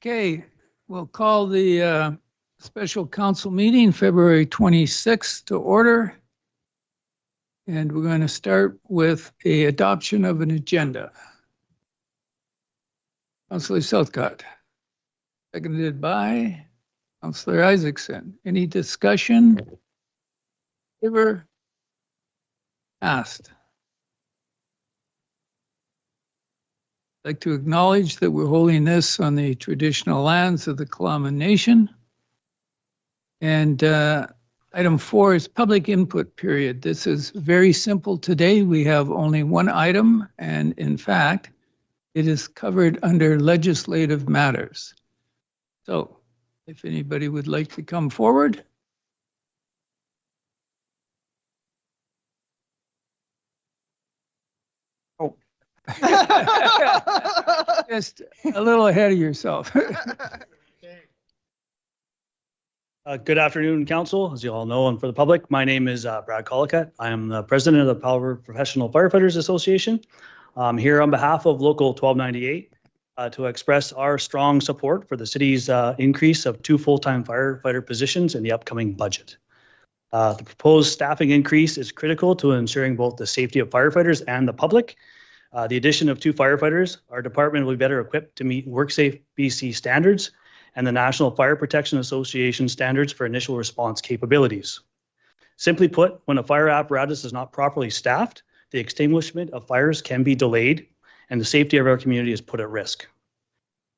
Okay, we'll call the special council meeting February 26th to order. And we're going to start with a adoption of an agenda. Councillor Southcott, seconded by Councillor Isaacson. Any discussion? Favor? Asked. I'd like to acknowledge that we're holding this on the traditional lands of the Tla'amin Nation. And item 4 is public input period. This is very simple today. We have only one item, and in fact, it is covered under legislative matters. So if anybody would like to come forward. Oh. Just a little ahead of yourself. Good afternoon, Council. As you all know, and for the public, my name is Brad Collicutt. I am the president of the Powell River Professional Firefighters Association. I'm here on behalf of Local 1298 to express our strong support for the city's increase of 2 full-time firefighter positions in the upcoming budget. The proposed staffing increase is critical to ensuring both the safety of firefighters and the public. The addition of 2 firefighters, our department will be better equipped to meet WorkSafe BC standards and the National Fire Protection Association standards for initial response capabilities. Simply put, when a fire apparatus is not properly staffed, the extinguishment of fires can be delayed and the safety of our community is put at risk.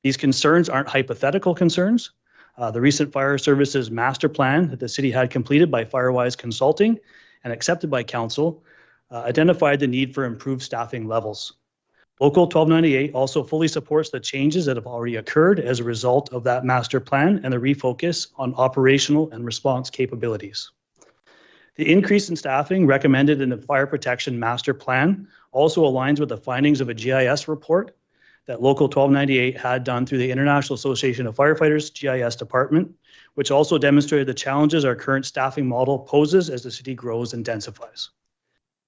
These concerns aren't hypothetical concerns. The recent fire services master plan that the city had completed by Firewise Consulting and accepted by council identified the need for improved staffing levels. Local 1298 also fully supports the changes that have already occurred as a result of that master plan and the refocus on operational and response capabilities. The increase in staffing recommended in the Fire Protection Master Plan also aligns with the findings of a GIS report that Local 1298 had done through the International Association of Firefighters GIS department, which also demonstrated the challenges our current staffing model poses as the city grows and densifies.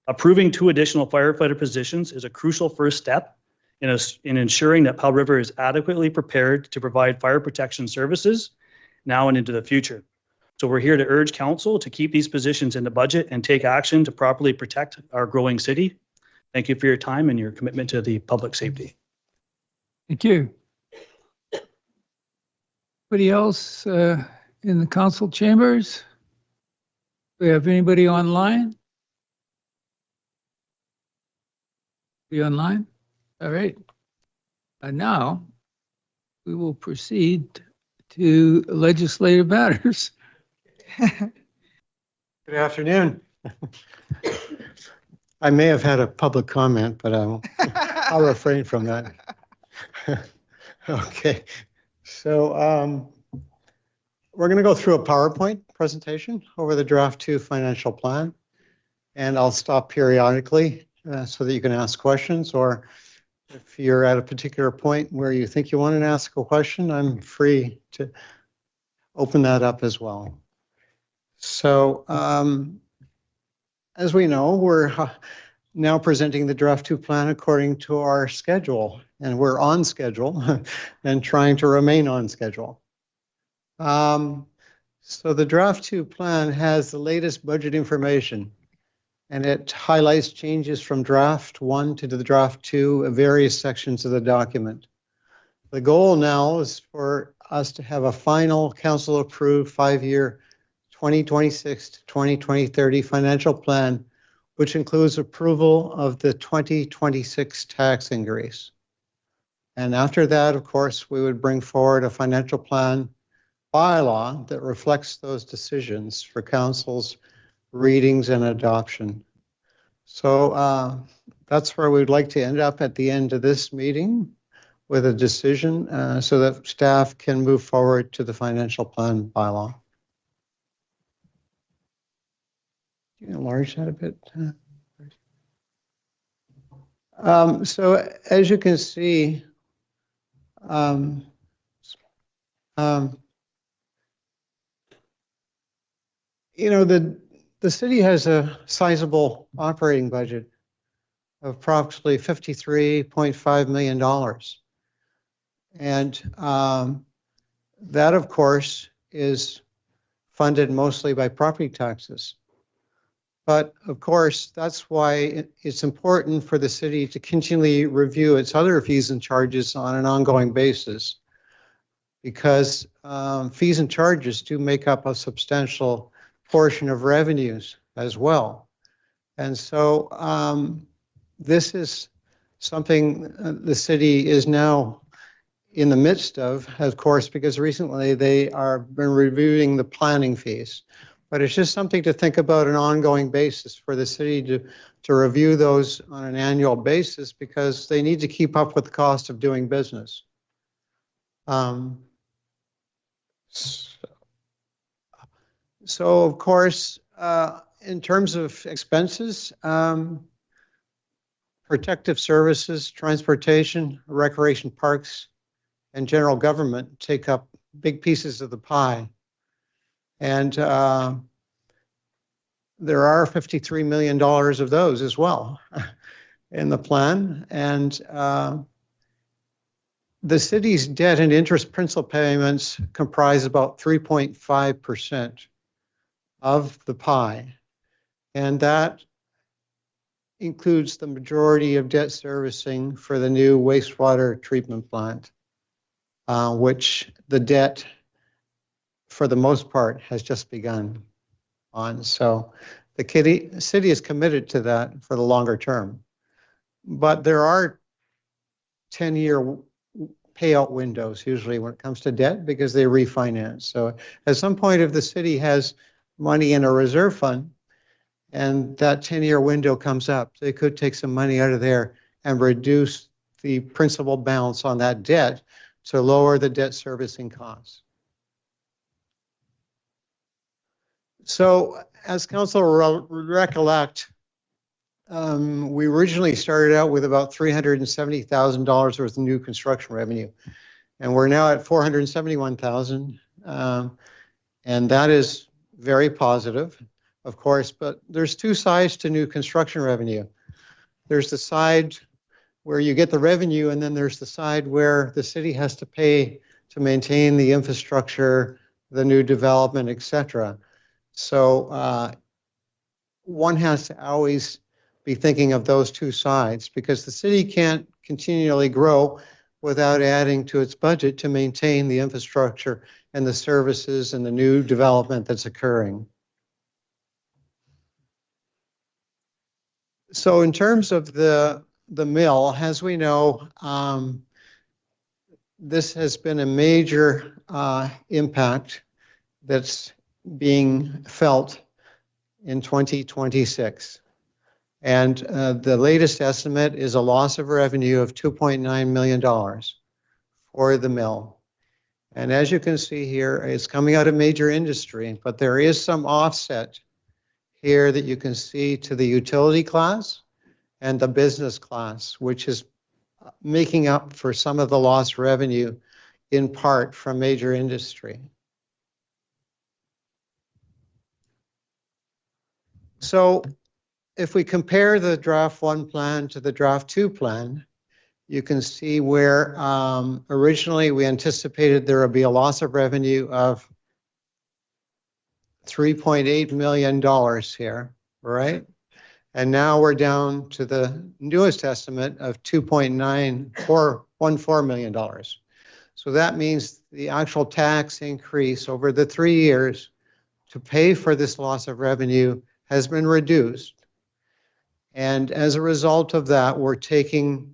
Approving 2 additional firefighter positions is a crucial first step in ensuring that Powell River is adequately prepared to provide fire protection services now and into the future. So we're here to urge council to keep these positions in the budget and take action to properly protect our growing city. Thank you for your time and your commitment to the public safety. Thank you. Anybody else in the council chambers? Do we have anybody online? Be online? All right. And now we will proceed to legislative matters. Good afternoon. I may have had a public comment, but I'll refrain from that. Okay, so we're going to go through a PowerPoint presentation over the Draft 2 financial plan, and I'll stop periodically so that you can ask questions, or if you're at a particular point where you think you want to ask a question, I'm free to open that up as well. So as we know, we're now presenting the Draft 2 plan according to our schedule, and we're on schedule and trying to remain on schedule. So the Draft 2 plan has the latest budget information, and it highlights changes from Draft 1 to the Draft 2 of various sections of the document. The goal now is for us to have a final council-approved 5-year 2026 to 2030 financial plan, which includes approval of the 2026 tax increase. And after that, of course, we would bring forward a financial plan bylaw that reflects those decisions for council's readings and adoption. So that's where we'd like to end up at the end of this meeting, with a decision so that staff can move forward to the financial plan bylaw. You can enlarge that a bit. So as you can see, you know, the city has a sizable operating budget of approximately $53.5 million. And that, of course, is funded mostly by property taxes. But of course, that's why it's important for the city to continually review its other fees and charges on an ongoing basis, because fees and charges do make up a substantial portion of revenues as well. And so this is something the city is now in the midst of course, because recently they are been reviewing the planning fees. But it's just something to think about on an ongoing basis for the city to review those on an annual basis, because they need to keep up with the cost of doing business. So of course, in terms of expenses, protective services, transportation, recreation parks, and general government take up big pieces of the pie. And there are $53 million of those as well in the plan. And the city's debt and interest principal payments comprise about 3.5% of the pie. And that includes the majority of debt servicing for the new wastewater treatment plant, which the debt, for the most part, has just begun on. So the city is committed to that for the longer term. But there are 10-year payout windows usually when it comes to debt, because they refinance. So at some point, if the city has money in a reserve fund and that 10-year window comes up, they could take some money out of there and reduce the principal balance on that debt to lower the debt servicing costs. So as council recollect, we originally started out with about $370,000 worth of new construction revenue, and we're now at $471,000, and that is very positive, of course. But there's two sides to new construction revenue. There's the side where you get the revenue, and then there's the side where the city has to pay to maintain the infrastructure, the new development, etc. So one has to always be thinking of those two sides, because the city can't continually grow without adding to its budget to maintain the infrastructure and the services and the new development that's occurring. So in terms of the mill, as we know, this has been a major impact that's being felt in 2026. And the latest estimate is a loss of revenue of $2.9 million for the mill. And as you can see here, it's coming out of major industry, but there is some offset here that you can see to the utility class and the business class, which is making up for some of the lost revenue in part from major industry. So if we compare the draft 1 plan to the draft 2 plan, you can see where originally we anticipated there would be a loss of revenue of $3.8 million here, right? And now we're down to the newest estimate of $2.914 million. So that means the actual tax increase over the 3 years to pay for this loss of revenue has been reduced. And as a result of that, we're taking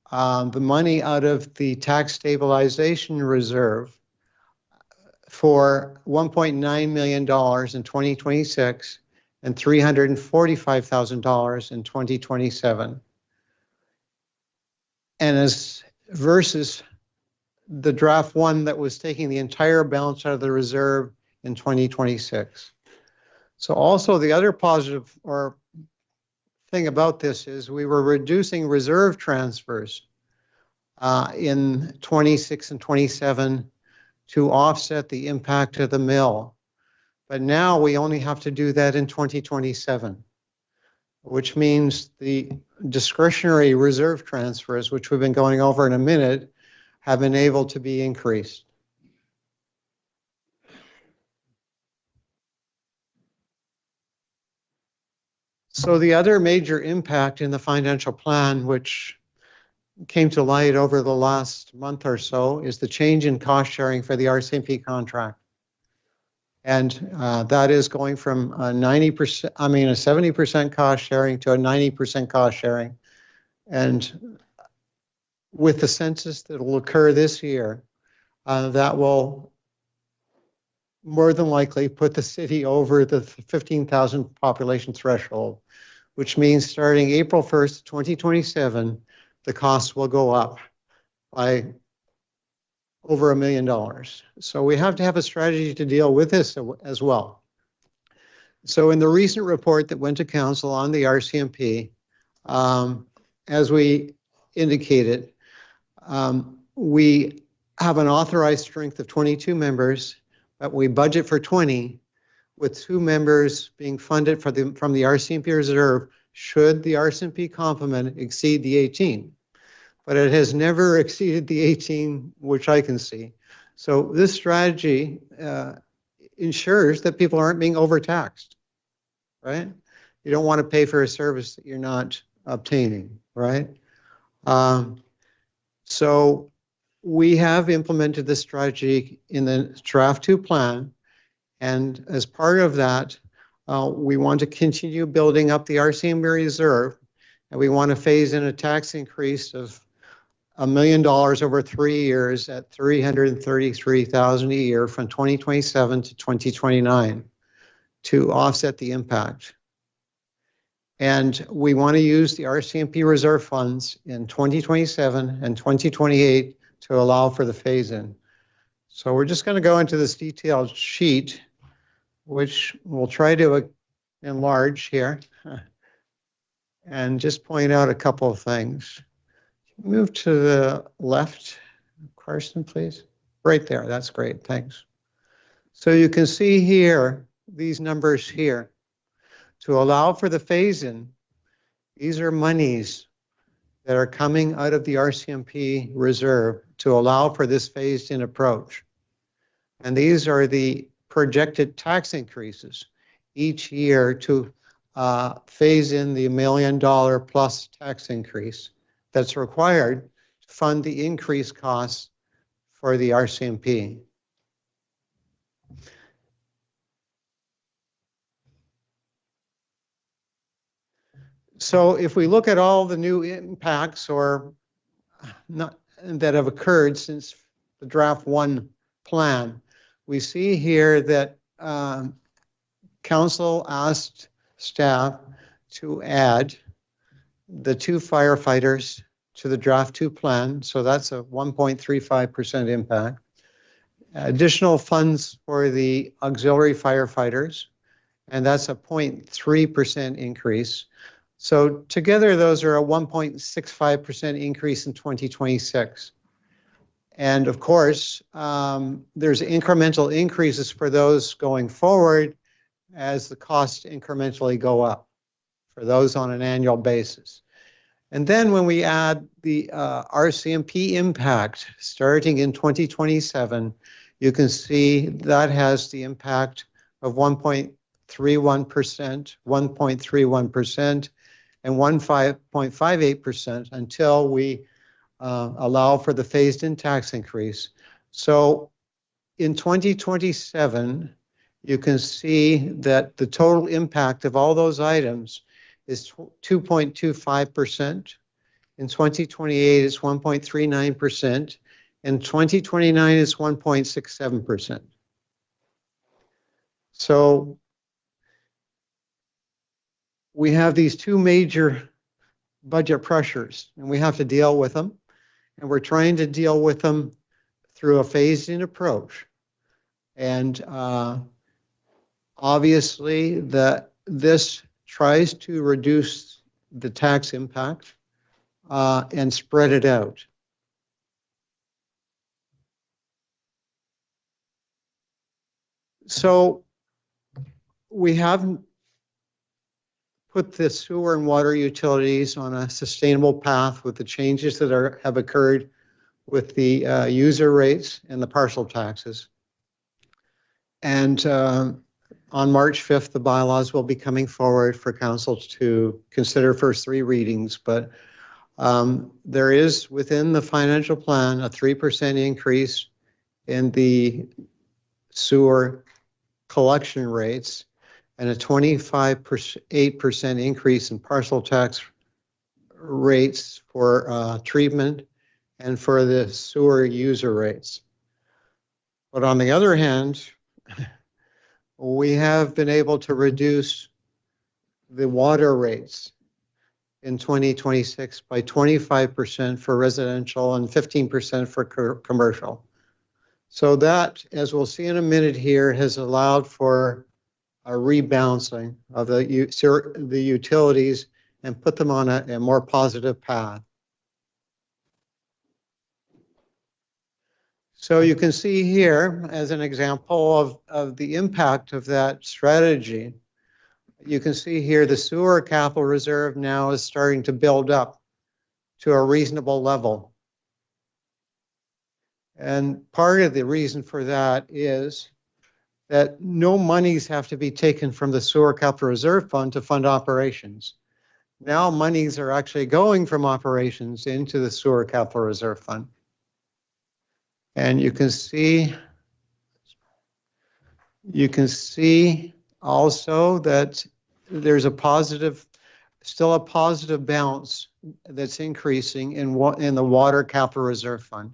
the money out of the tax stabilization reserve for $1.9 million in 2026 and $345,000 in 2027. And as versus the draft 1 that was taking the entire balance out of the reserve in 2026. So also the other positive or thing about this is we were reducing reserve transfers in 26 and 27 to offset the impact of the mill. But now we only have to do that in 2027, which means the discretionary reserve transfers, which we've been going over in a minute, have been able to be increased. So the other major impact in the financial plan, which came to light over the last month or so, is the change in cost sharing for the RCMP contract. And that is going from a 70% cost sharing to a 90% cost sharing. And with the census that will occur this year, that will more than likely put the city over the 15,000 population threshold, which means starting April 1st, 2027, the costs will go up by over $1 million. So we have to have a strategy to deal with this as well. So in the recent report that went to council on the RCMP, as we indicated, we have an authorized strength of 22 members, but we budget for 20, with 2 members being funded from the RCMP reserve should the RCMP complement exceed the 18. But it has never exceeded the 18, which I can see. So this strategy ensures that people aren't being overtaxed, right? You don't want to pay for a service that you're not obtaining, right? So we have implemented this strategy in the draft 2 plan. And as part of that, we want to continue building up the RCMP reserve. And we want to phase in a tax increase of $1 million over 3 years at $333,000 a year from 2027 to 2029 to offset the impact. And we want to use the RCMP reserve funds in 2027 and 2028 to allow for the phase-in. So we're just going to go into this detailed sheet, which we'll try to enlarge here and just point out a couple of things. Move to the left, Carson, please. Right there, that's great, thanks. So you can see here, these numbers here. To allow for the phase-in, these are monies that are coming out of the RCMP reserve to allow for this phased-in approach. And these are the projected tax increases each year to phase in the $1 million plus tax increase that's required to fund the increased costs for the RCMP. So if we look at all the new impacts or not that have occurred since the draft 1 plan, we see here that council asked staff to add the 2 firefighters to the draft 2 plan. So that's a 1.35% impact. Additional funds for the auxiliary firefighters, and that's a 0.3% increase. So together, those are a 1.65% increase in 2026. And of course, there's incremental increases for those going forward as the costs incrementally go up for those on an annual basis. And then when we add the RCMP impact starting in 2027, you can see that has the impact of 1.31%, 1.31%, and 1.58% until we allow for the phased-in tax increase. So in 2027, you can see that the total impact of all those items is 2.25%. In 2028, it's 1.39%. In 2029, it's 1.67%. So we have these 2 major budget pressures, and we have to deal with them. And we're trying to deal with them through a phased-in approach. And obviously, this tries to reduce the tax impact and spread it out. So we have put the sewer and water utilities on a sustainable path with the changes that have occurred with the user rates and the parcel taxes. And on March 5th, the bylaws will be coming forward for council to consider first 3 readings. But there is within the financial plan a 3% increase in the sewer collection rates and a 25.8% increase in parcel tax rates for treatment and for the sewer user rates. But on the other hand, we have been able to reduce the water rates in 2026 by 25% for residential and 15% for commercial. So that, as we'll see in a minute here, has allowed for a rebalancing of the utilities and put them on a more positive path. So you can see here, as an example of the impact of that strategy, you can see here the sewer capital reserve now is starting to build up to a reasonable level. And part of the reason for that is that no monies have to be taken from the sewer capital reserve fund to fund operations. Now monies are actually going from operations into the sewer capital reserve fund. And you can see also that there's still a positive balance that's increasing in the water capital reserve fund.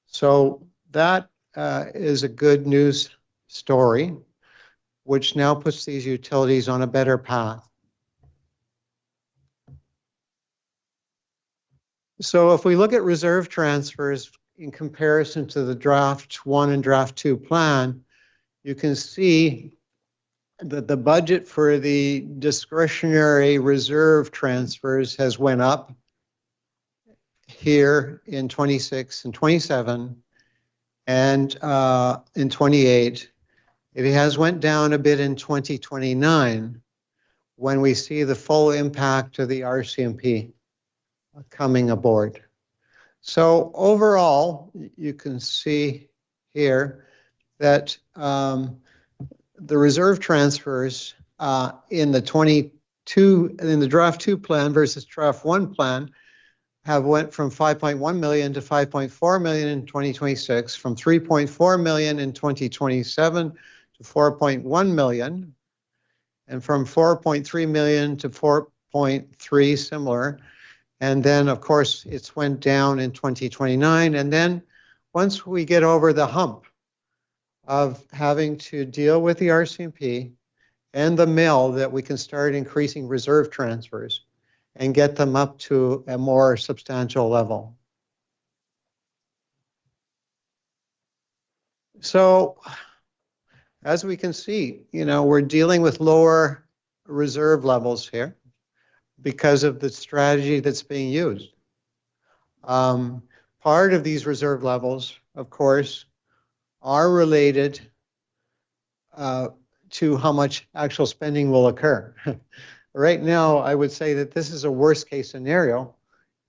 So that is a good news story, which now puts these utilities on a better path. So if we look at reserve transfers in comparison to the draft 1 and draft 2 plan, you can see that the budget for the discretionary reserve transfers has went up here in 26 and 27 and in 28. It has went down a bit in 2029 when we see the full impact of the RCMP coming aboard. So overall, you can see here that the reserve transfers in the draft 2 plan versus draft 1 plan have went from 5.1 million to 5.4 million in 2026, from 3.4 million in 2027 to 4.1 million, and from 4.3 million to 4.3 similar. And then, of course, it's went down in 2029. And then once we get over the hump of having to deal with the RCMP and the mill, that we can start increasing reserve transfers and get them up to a more substantial level. So as we can see, we're dealing with lower reserve levels here because of the strategy that's being used. Part of these reserve levels, of course, are related to how much actual spending will occur. Right now, I would say that this is a worst case scenario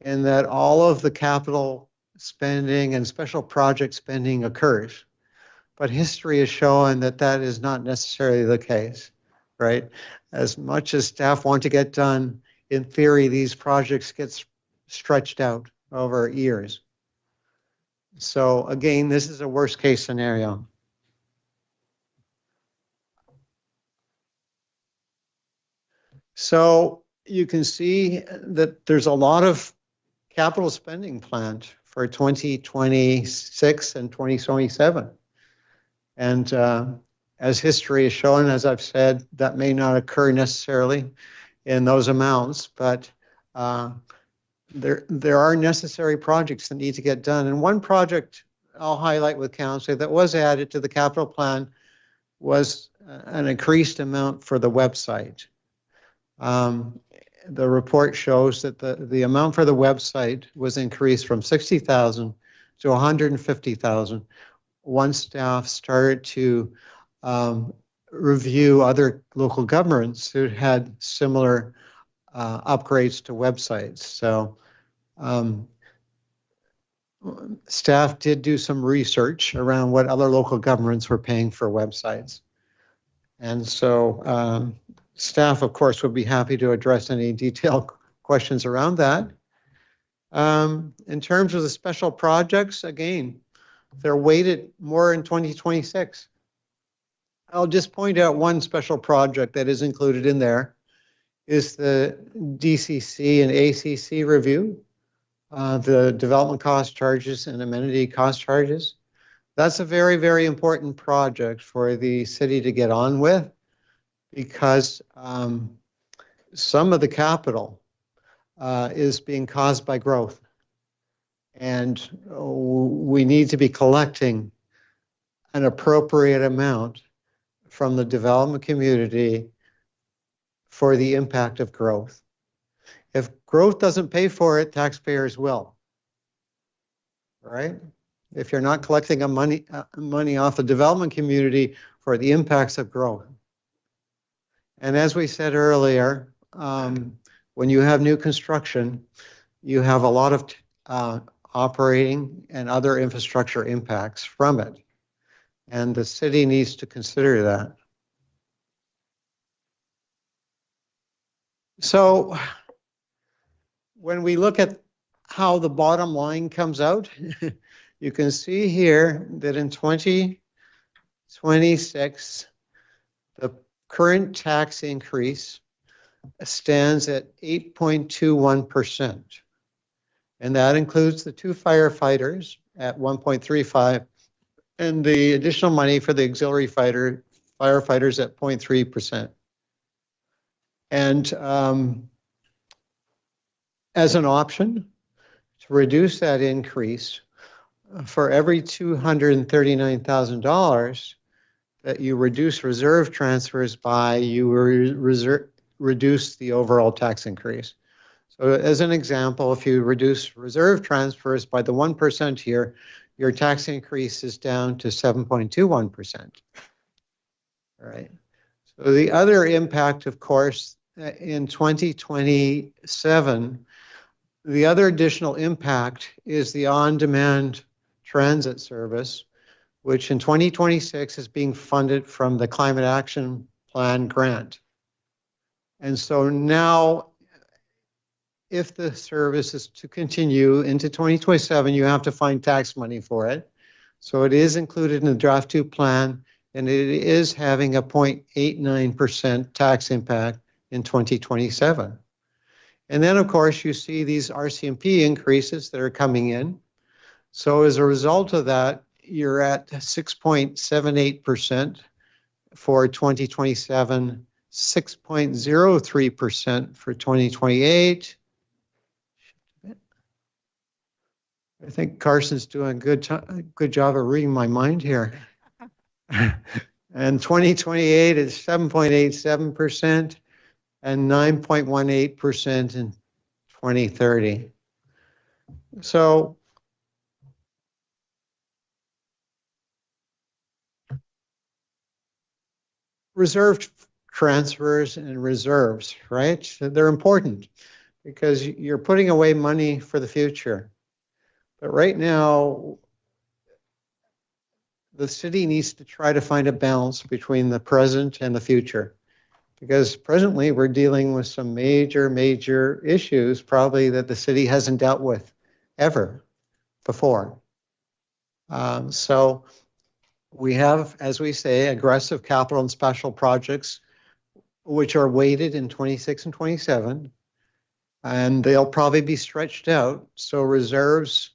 in that all of the capital spending and special project spending occurs. But history has shown that that is not necessarily the case, right? As much as staff want to get done, in theory, these projects get stretched out over years. So again, this is a worst case scenario. So you can see that there's a lot of capital spending planned for 2026 and 2027. And as history has shown, as I've said, that may not occur necessarily in those amounts, but there are necessary projects that need to get done. And one project I'll highlight with council that was added to the capital plan was an increased amount for the website. The report shows that the amount for the website was increased from 60,000 to 150,000 once staff started to review other local governments who had similar upgrades to websites. So staff did do some research around what other local governments were paying for websites. And so staff, of course, would be happy to address any detailed questions around that. In terms of the special projects, again, they're weighted more in 2026. I'll just point out one special project that is included in there is the DCC and ACC review, the development cost charges and amenity cost charges. That's a very, very important project for the city to get on with because some of the capital is being caused by growth. And we need to be collecting an appropriate amount from the development community for the impact of growth. If growth doesn't pay for it, taxpayers will, right? If you're not collecting money off the development community for the impacts of growth. And as we said earlier, when you have new construction, you have a lot of operating and other infrastructure impacts from it. And the city needs to consider that. So when we look at how the bottom line comes out, you can see here that in 2026, the current tax increase stands at 8.21%. And that includes the 2 firefighters at 1.35 and the additional money for the auxiliary firefighters at 0.3%. And as an option to reduce that increase, for every $239,000 that you reduce reserve transfers by, you reduce the overall tax increase. So as an example, if you reduce reserve transfers by the 1% here, your tax increase is down to 7.21%. All right. So the other impact, of course, in 2027, the other additional impact is the on-demand transit service, which in 2026 is being funded from the Climate Action Plan grant. And so now, if the service is to continue into 2027, you have to find tax money for it. So it is included in the draft 2 plan, and it is having a 0.89% tax impact in 2027. And then, of course, you see these RCMP increases that are coming in. So as a result of that, you're at 6.78% for 2027, 6.03% for 2028. I think Carson's doing a good job of reading my mind here. And 2028 is 7.87% and 9.18% in 2030. So reserve transfers and reserves, right? They're important because you're putting away money for the future. But right now, the city needs to try to find a balance between the present and the future. Because presently we're dealing with some major issues probably that the city hasn't dealt with ever before. So we have, as we say, aggressive capital and special projects, which are weighted in 26 and 27, and they'll probably be stretched out. So reserves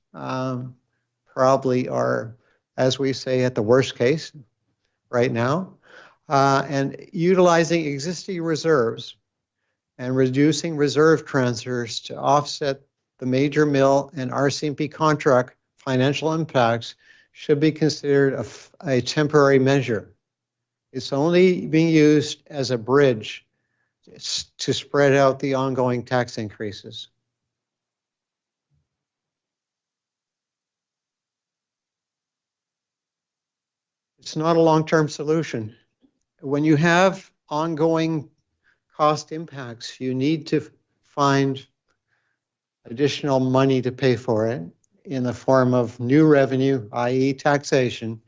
probably are, as we say, at the worst case right now. And utilizing existing reserves and reducing reserve transfers to offset the major mill and RCMP contract financial impacts should be considered a temporary measure. It's only being used as a bridge to spread out the ongoing tax increases. It's not a long-term solution. When you have ongoing cost impacts, you need to find additional money to pay for it. in the form of new revenue, i.e. taxation,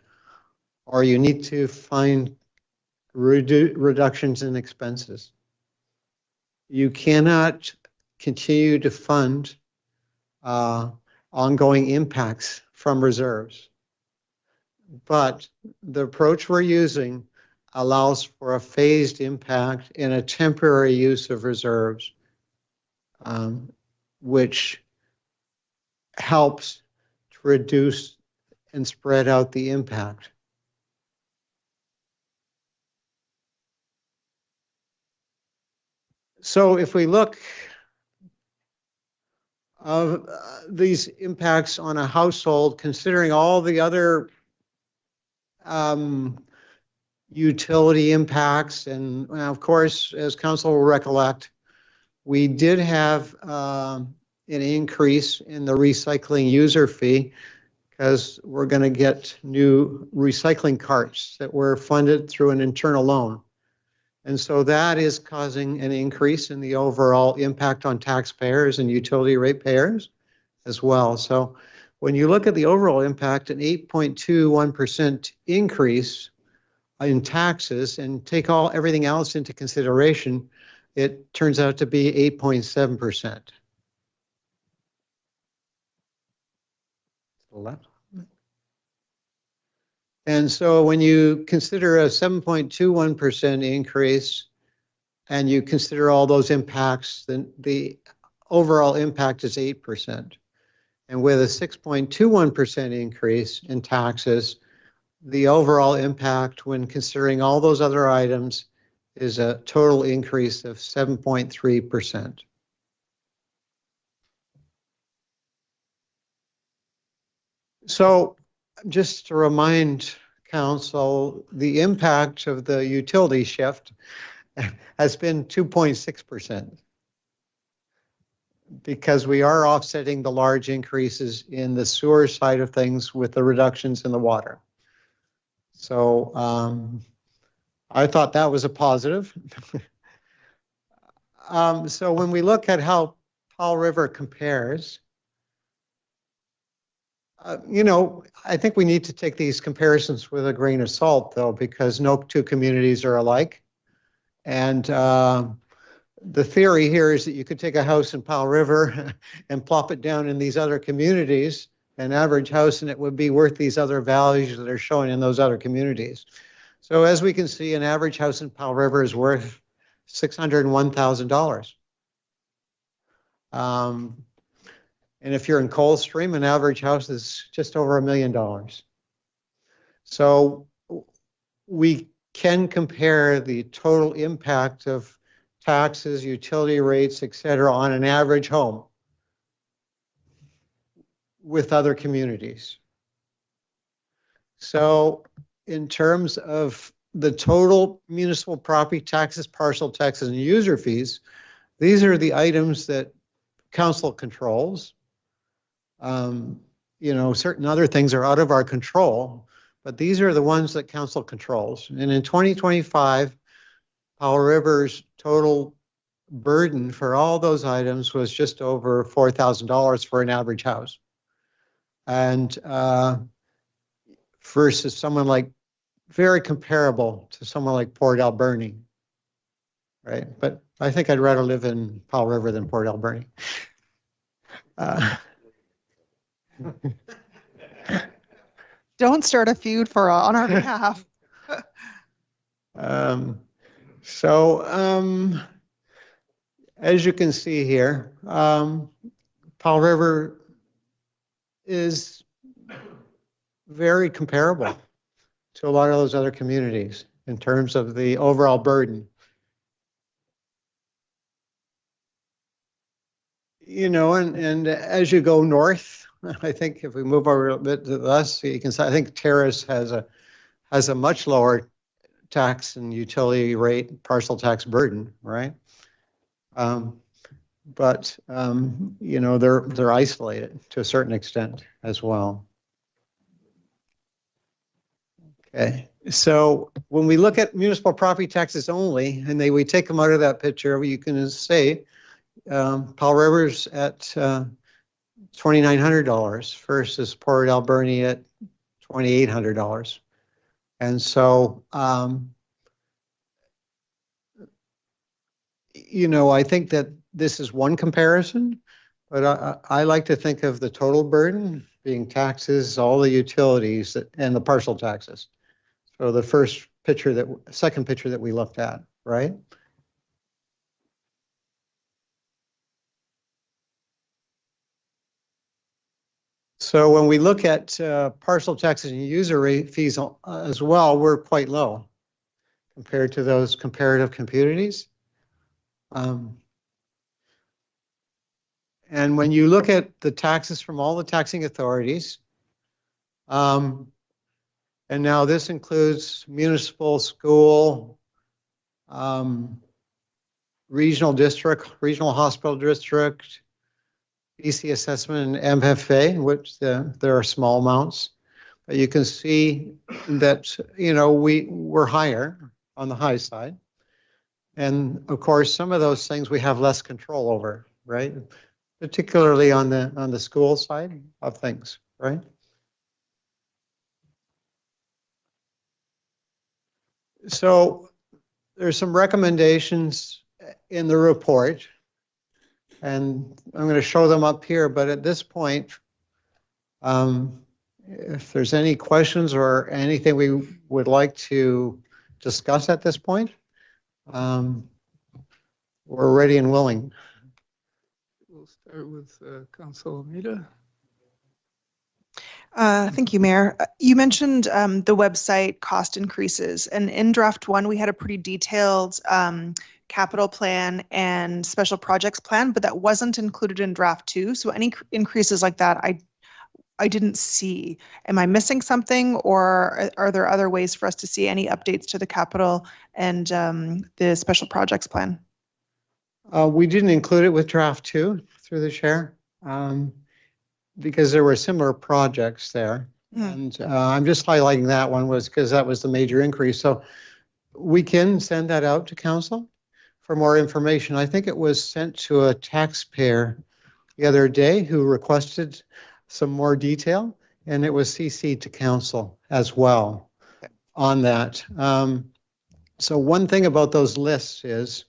or you need to find reductions in expenses. You cannot continue to fund ongoing impacts from reserves. But the approach we're using allows for a phased impact and a temporary use of reserves, which helps to reduce and spread out the impact. So if we look of these impacts on a household, considering all the other utility impacts, and of course, as council will recollect, we did have an increase in the recycling user fee because we're going to get new recycling carts that were funded through an internal loan. And so that is causing an increase in the overall impact on taxpayers and utility ratepayers as well. So when you look at the overall impact, an 8.21% increase in taxes and take everything else into consideration, it turns out to be 8.7%. Left. And so when you consider a 7.21% increase and you consider all those impacts, then the overall impact is 8%. And with a 6.21% increase in taxes, the overall impact when considering all those other items is a total increase of 7.3%. So just to remind council, the impact of the utility shift has been 2.6%. Because we are offsetting the large increases in the sewer side of things with the reductions in the water. So I thought that was a positive. So when we look at how Powell River compares, I think we need to take these comparisons with a grain of salt, though, because no two communities are alike. And the theory here is that you could take a house in Powell River and plop it down in these other communities, an average house, and it would be worth these other values that are shown in those other communities. So as we can see, an average house in Powell River is worth $601,000. And if you're in Coldstream, an average house is just over $1 million. So we can compare the total impact of taxes, utility rates, et cetera, on an average home with other communities. So in terms of the total municipal property taxes, parcel taxes, and user fees, these are the items that council controls. Certain other things are out of our control, but these are the ones that council controls. And in 2025, Powell River's total burden for all those items was just over $4,000 for an average house. And versus someone like, very comparable to someone like Port Alberni, right? But I think I'd rather live in Powell River than Port Alberni. Don't start a feud on our behalf. As you can see here, Powell River is very comparable to a lot of those other communities in terms of the overall burden. And as you go north, I think if we move over a bit to us, you can see, I think Terrace has a much lower tax and utility rate, parcel tax burden, right? But they're isolated to a certain extent as well. Okay, so when we look at municipal property taxes only, and we take them out of that picture, you can say Powell River's at $2,900 versus Port Alberni at $2,800. And so, you know, I think that this is one comparison, but I like to think of the total burden being taxes, all the utilities and the parcel taxes. So the second picture that we looked at, right? So when we look at parcel taxes and user rate fees as well, we're quite low compared to those comparative communities. And when you look at the taxes from all the taxing authorities, and now this includes municipal, school, regional district, regional hospital district, BC assessment and MFA, which there are small amounts, but you can see that, you know, we're higher on the high side. And of course, some of those things we have less control over, right? Particularly on the school side of things, right? So there's some recommendations in the report, and I'm going to show them up here, but at this point, if there's any questions or anything we would like to discuss at this point, we're ready and willing. We'll start with Council Almeida. Thank you, Mayor. You mentioned the website cost increases, and in draft 1, we had a pretty detailed capital plan and special projects plan, but that wasn't included in draft 2. So any increases like that, I didn't see. Am I missing something, or are there other ways for us to see any updates to the capital and the special projects plan? We didn't include it with draft 2 through the chair. Because there were similar projects there. And I'm just highlighting that one was because that was the major increase. So we can send that out to council for more information. I think it was sent to a taxpayer the other day who requested some more detail, and it was CC'd to council as well on that. So one thing about those lists is,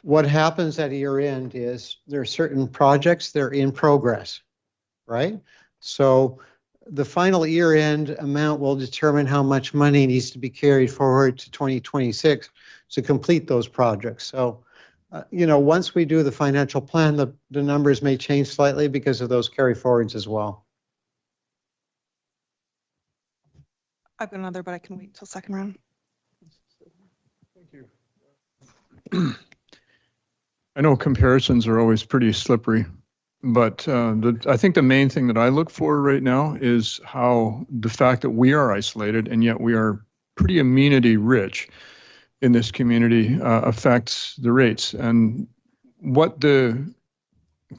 what happens at year end is there are certain projects that are in progress, right? So the final year end amount will determine how much money needs to be carried forward to 2026 to complete those projects. So, you know, once we do the financial plan, the numbers may change slightly because of those carry forwards as well. I've got another, but I can wait till second round. Thank you. I know comparisons are always pretty slippery, but I think the main thing that I look for right now is how the fact that we are isolated and yet we are pretty amenity rich in this community affects the rates, and what the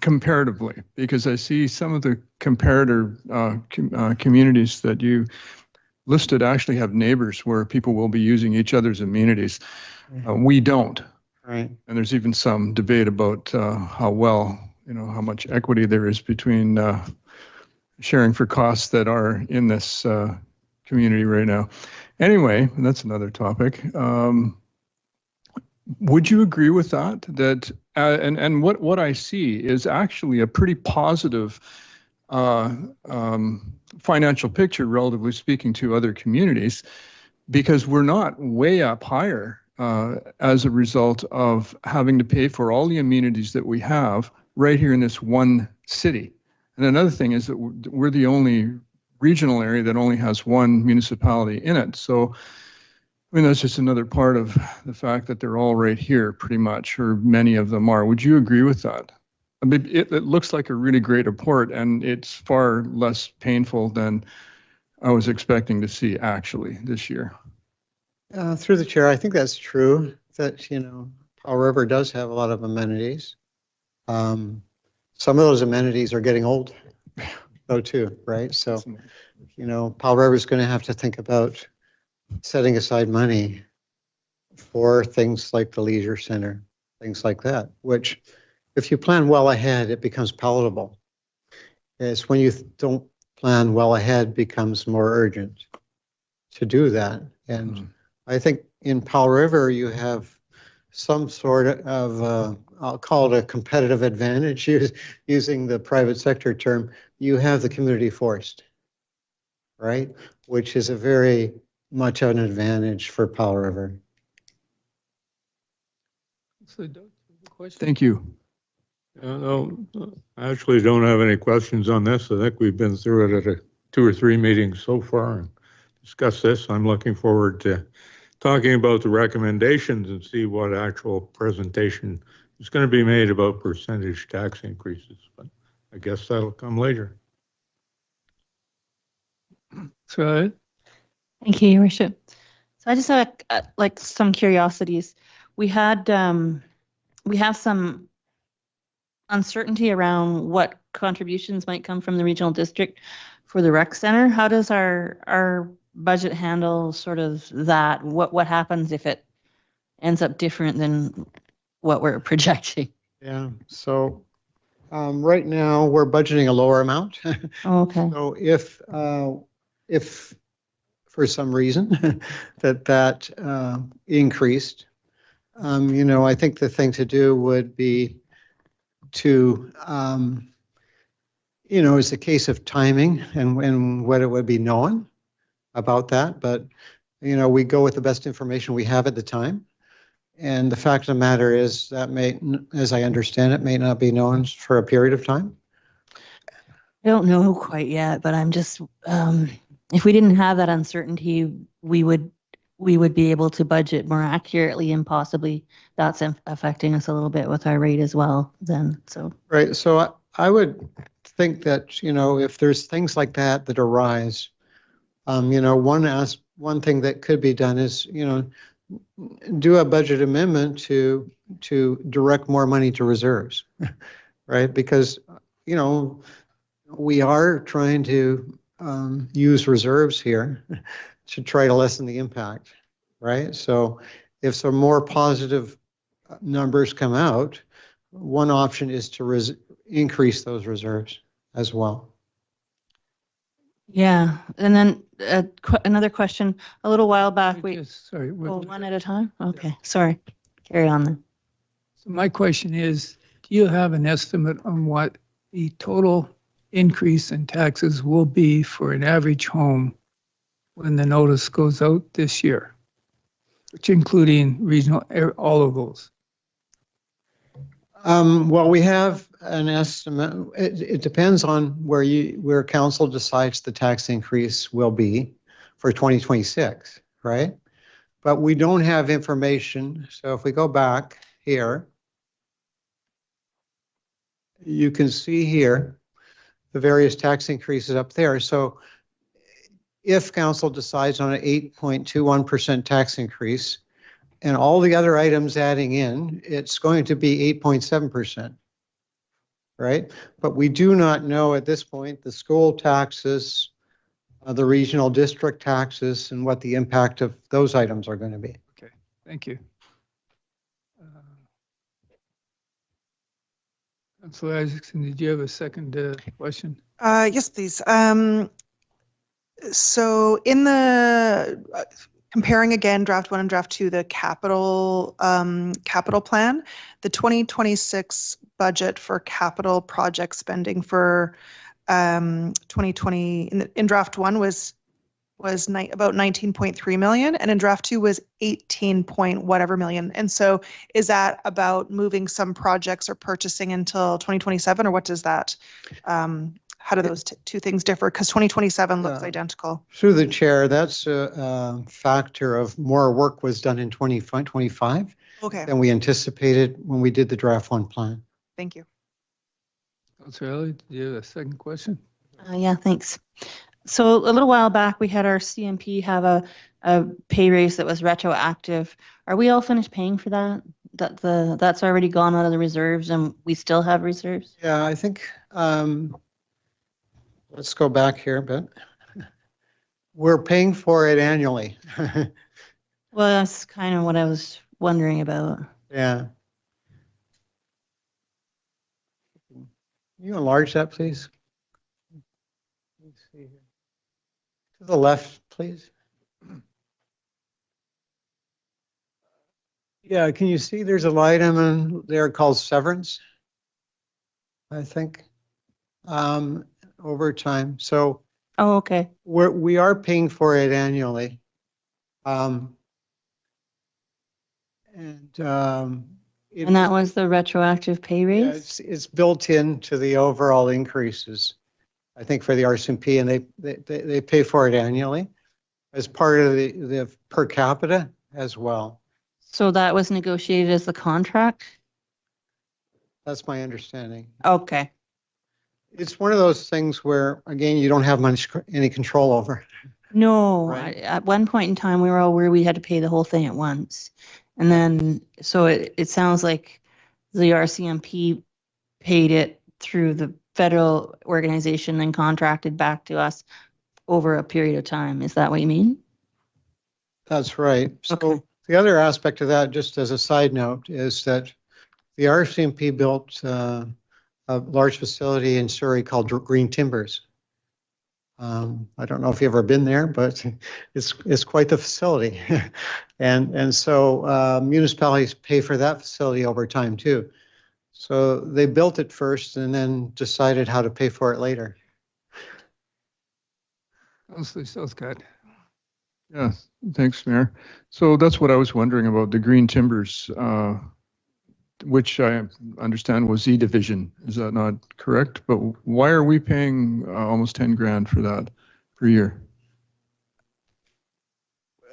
comparatively, because I see some of the comparator communities that you listed actually have neighbors where people will be using each other's amenities. We don't. Right. And there's even some debate about how well, you know, how much equity there is between sharing for costs that are in this community right now. Anyway, that's another topic. Would you agree with that? That and what I see is actually a pretty positive financial picture, relatively speaking, to other communities, because we're not way up higher as a result of having to pay for all the amenities that we have right here in this one city. And another thing is that we're the only regional area that only has one municipality in it. So, I mean, that's just another part of the fact that they're all right here pretty much, or many of them are. Would you agree with that? I mean, it looks like a really great report, and it's far less painful than I was expecting to see actually this year. Through the chair, I think that's true, that, you know, Powell River does have a lot of amenities. Some of those amenities are getting old, though, too, right? So, you know, Powell River is going to have to think about setting aside money for things like the leisure center, things like that, which, if you plan well ahead, it becomes palatable. It's when you don't plan well ahead becomes more urgent to do that. And I think in Powell River, you have some sort of, I'll call it a competitive advantage, using the private sector term. You have the community forest, right? Which is a very much an advantage for Powell River. So, Doug, question? Thank you. No, I actually don't have any questions on this. I think we've been through it at 2 or 3 meetings so far and discussed this. I'm looking forward to talking about the recommendations and see what actual presentation is going to be made about percentage tax increases. But I guess that'll come later. That's right. Thank you, Your Worship. So I just have like some curiosities. We have some uncertainty around what contributions might come from the regional district for the rec center. How does our budget handle sort of that? What happens if it ends up different than what we're projecting? Yeah, so right now we're budgeting a lower amount. Oh, okay. So if for some reason that increased, I think the thing to do would be to, it's a case of timing and what it would be known about that. But, we go with the best information we have at the time. And the fact of the matter is that may, as I understand it, may not be known for a period of time. I don't know quite yet, but I'm just, if we didn't have that uncertainty, we would be able to budget more accurately, and possibly that's affecting us a little bit with our rate as well then, so. Right, so I would think that, if there's things like that arise, one thing that could be done is, do a budget amendment to direct more money to reserves, right? Because, we are trying to use reserves here to try to lessen the impact, right? So if some more positive numbers come out, one option is to increase those reserves as well. Yeah, and then another question, a little while back, Sorry. one at a time? Okay, sorry. Carry on then. So my question is, do you have an estimate on what the total increase in taxes will be for an average home when the notice goes out this year, which including regional, all of those? Well, we have an estimate. It depends on where council decides the tax increase will be for 2026, right? But we don't have information. So if we go back here, you can see here the various tax increases up there. So if council decides on an 8.21% tax increase, and all the other items adding in, it's going to be 8.7%, right? But we do not know at this point the school taxes, the regional district taxes, and what the impact of those items are going to be. Okay, thank you. Councilor Isaacson, did you have a second question? Yes, please. So in the comparing again draft 1 and draft 2, the capital plan, the 2026 budget for capital project spending for 2020 in draft 1 was about 19.3 million, and in draft 2 was 18 point whatever million. And so is that about moving some projects or purchasing until 2027, or what does that how do those two things differ? Because 2027 looks identical. Through the chair, that's a factor of more work was done in 2025 Okay, than we anticipated when we did the draft 1 plan. thank you. Councilor Elliott, do you have a second question? Yeah, thanks. So a little while back, we had our CMP have a pay raise that was retroactive. Are we all finished paying for that? That's already gone out of the reserves, and we still have reserves? Yeah, I think, let's go back here a bit. We're paying for it annually. Well, that's kind of what I was wondering about. Yeah. Can you enlarge that, please? Let's see here. To the left, please. Yeah, can you see there's a line item in there called severance? I think, over time. So Oh, okay. we are paying for it annually. And And that was the retroactive pay yeah, raise? it's built into the overall increases, I think, for the RCMP, and they pay for it annually as part of the per capita as well. So that was negotiated as the contract? That's my understanding. Okay. It's one of those things where, again, you don't have any control over. No, Right. at one point in time, we were all worried we had to pay the whole thing at once. And then, so it sounds like the RCMP paid it through the federal organization and contracted back to us over a period of time. Is that what you mean? That's right. So Okay. the other aspect of that, just as a side note, is that the RCMP built a large facility in Surrey called Green Timbers. I don't know if you've ever been there, but it's quite the facility. And so municipalities pay for that facility over time too. So they built it first and then decided how to pay for it later. Councillor Southcott. Yeah, thanks, Mayor. So that's what I was wondering about the Green Timbers, which I understand was E Division. Is that not correct? But why are we paying almost 10 grand for that per year?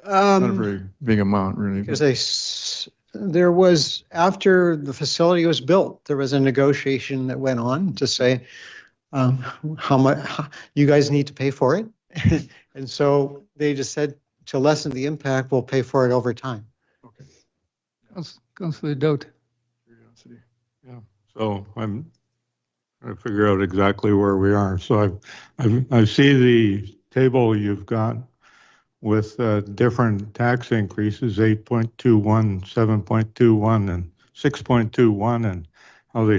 Not a very big amount, really. Because there was, after the facility was built, there was a negotiation that went on to say, how much you guys need to pay for it. And so they just said, to lessen the impact, we'll pay for it over time. Councillor Dote. Curiosity. So I'm trying to figure out exactly where we are. So I see the table you've got with different tax increases, 8.21, 7.21, and 6.21, and how they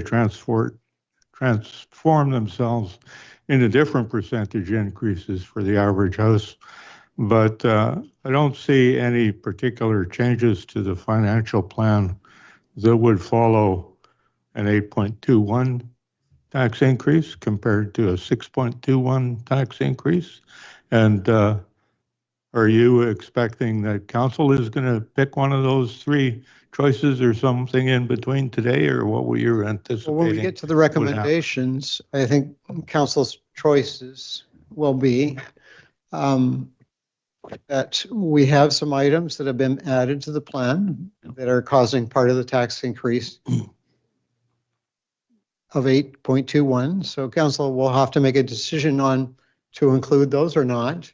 transform themselves into different percentage increases for the average house. But I don't see any particular changes to the financial plan that would follow an 8.21 tax increase compared to a 6.21 tax increase. And are you expecting that council is going to pick one of those three choices or something in between today, or what were you anticipating? Well, when we get to the recommendations, I think council's choices will be that we have some items that have been added to the plan that are causing part of the tax increase of 8.21. So council will have to make a decision on to include those or not.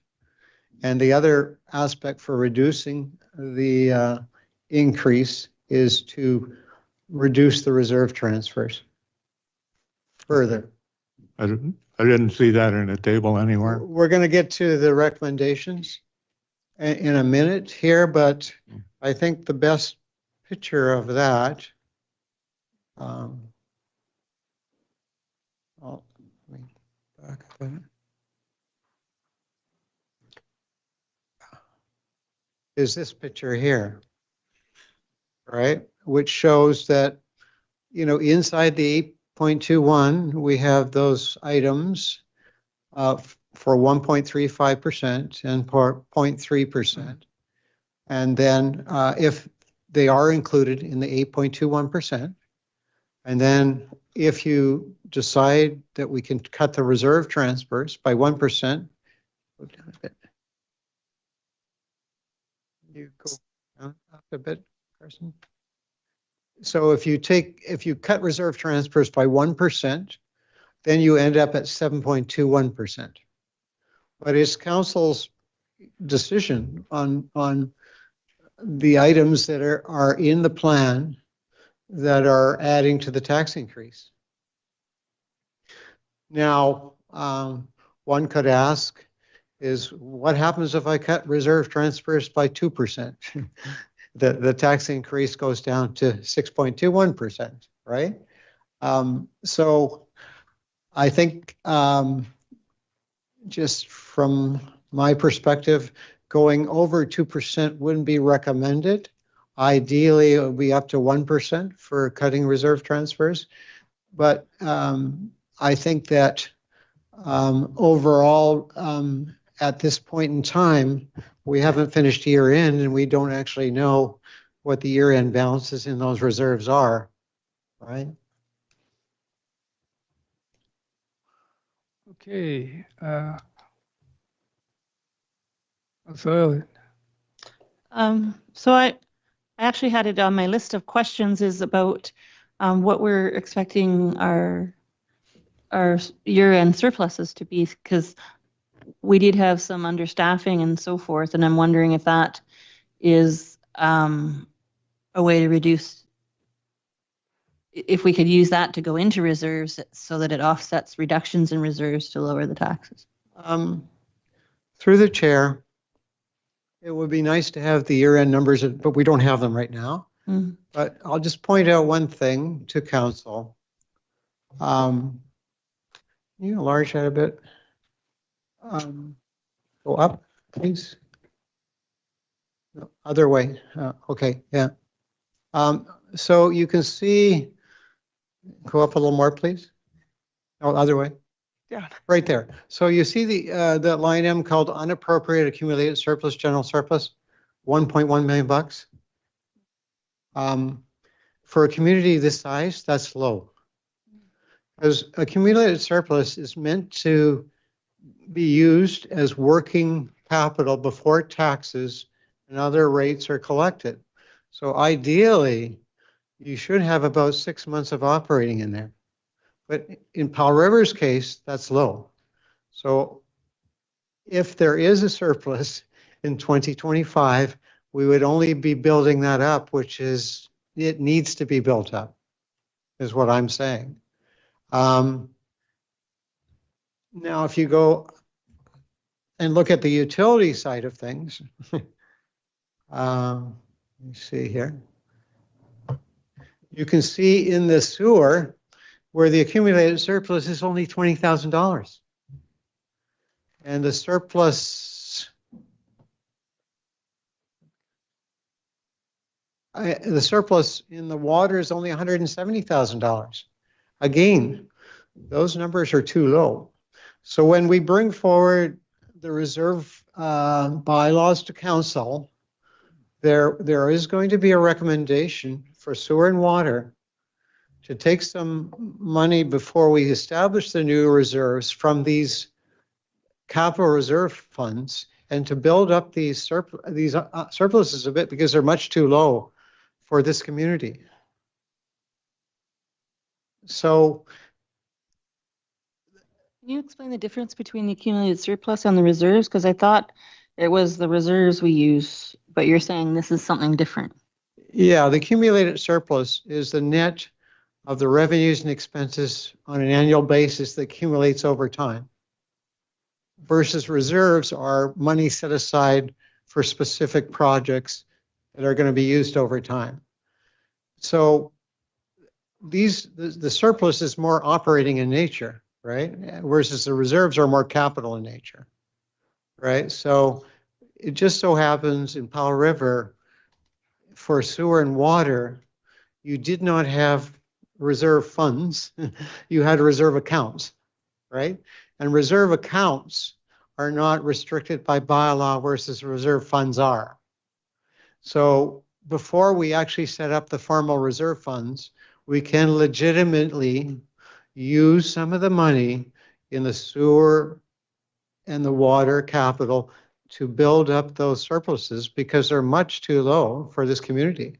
And the other aspect for reducing the increase is to reduce the reserve transfers further. I didn't see that in a table anywhere. We're going to get to the recommendations in a minute here, but I think the best picture of that let me back up a minute. Is this picture here, right? Which shows that, you know, inside the 8.21, we have those items for 1.35% and for 0.3%. And then if they are included in the 8.21%, and then if you decide that we can cut the reserve transfers by 1%, go down a bit. You go down up a bit, Carson. So if you cut reserve transfers by 1%, then you end up at 7.21%. But it's council's decision on the items that are in the plan that are adding to the tax increase. Now, one could ask is, what happens if I cut reserve transfers by 2%? The tax increase goes down to 6.21%, right? So I think just from my perspective, going over 2% wouldn't be recommended. Ideally, it would be up to 1% for cutting reserve transfers. But I think that overall, at this point in time, we haven't finished year end and we don't actually know what the year end balances in those reserves are, right? Okay. So So I actually had it on my list of questions is about what we're expecting our year-end surpluses to be, because we did have some understaffing and so forth, and I'm wondering if that is a way to reduce, if we could use that to go into reserves so that it offsets reductions in reserves to lower the taxes. Through the chair, it would be nice to have the year-end numbers, but we don't have them right now. Mm. But I'll just point out one thing to council. You enlarge that a bit. Go up, please. No, other way. Okay, yeah. So you can see, go up a little more, please. Oh, other way. Yeah. Right there. So you see the line item called unappropriated accumulated surplus, general surplus, 1.1 million bucks. For a community this size, that's low. Because accumulated surplus is meant to be used as working capital before taxes and other rates are collected. So ideally, you should have about 6 months of operating in there. But in Powell River's case, that's low. So if there is a surplus in 2025, we would only be building that up, which is, it needs to be built up, is what I'm saying. Now, if you go and look at the utility side of things, let me see here. You can see in the sewer where the accumulated surplus is only $20,000. And the surplus in the water is only $170,000. Again, those numbers are too low. So when we bring forward the reserve bylaws to council, there is going to be a recommendation for sewer and water to take some money before we establish the new reserves from these capital reserve funds and to build up these surpluses a bit because they're much too low for this community. So, Can you explain the difference between the accumulated surplus and the reserves? Because I thought it was the reserves we use, but you're saying this is something different. yeah, the accumulated surplus is the net of the revenues and expenses on an annual basis that accumulates over time. Versus reserves are money set aside for specific projects that are going to be used over time. So the surplus is more operating in nature, right? Versus the reserves are more capital in nature, right? So it just so happens in Powell River for sewer and water, you did not have reserve funds, you had reserve accounts, right? And reserve accounts are not restricted by bylaw versus reserve funds are. So before we actually set up the formal reserve funds, we can legitimately use some of the money in the sewer and the water capital to build up those surpluses because they're much too low for this community.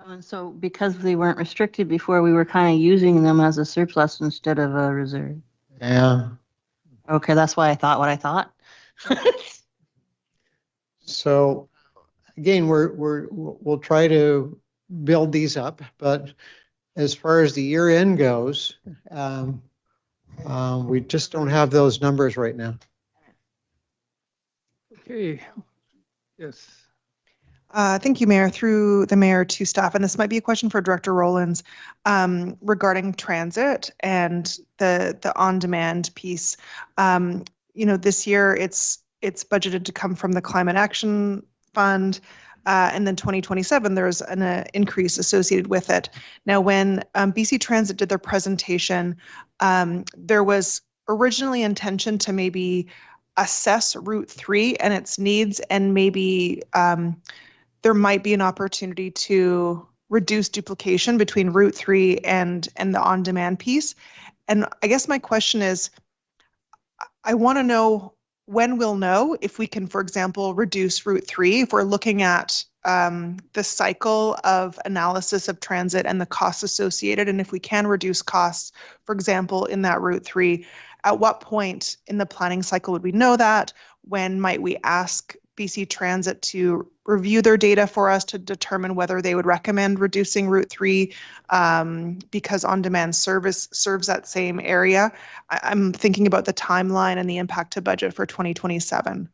And so because they weren't restricted before, we were kind of using them as a surplus instead of a reserve. Yeah. Okay, that's why I thought what I thought. So again, we'll try to build these up, but as far as the year end goes, we just don't have those numbers right now. okay. Yes. Thank you, Mayor. Through the mayor to staff, and this might be a question for Director Rollins regarding transit and the on-demand piece. This year it's budgeted to come from the Climate Action Fund, and then 2027 there's an increase associated with it. Now, when BC Transit did their presentation, there was originally intention to maybe assess Route 3 and its needs, and maybe there might be an opportunity to reduce duplication between Route 3 and the on-demand piece. And I guess my question is, I want to know when we'll know if we can, for example, reduce Route 3, if we're looking at the cycle of analysis of transit and the costs associated, and if we can reduce costs, for example, in that Route 3, at what point in the planning cycle would we know that? When might we ask BC Transit to review their data for us to determine whether they would recommend reducing Route 3 because on-demand service serves that same area? I'm thinking about the timeline and the impact to budget for 2027.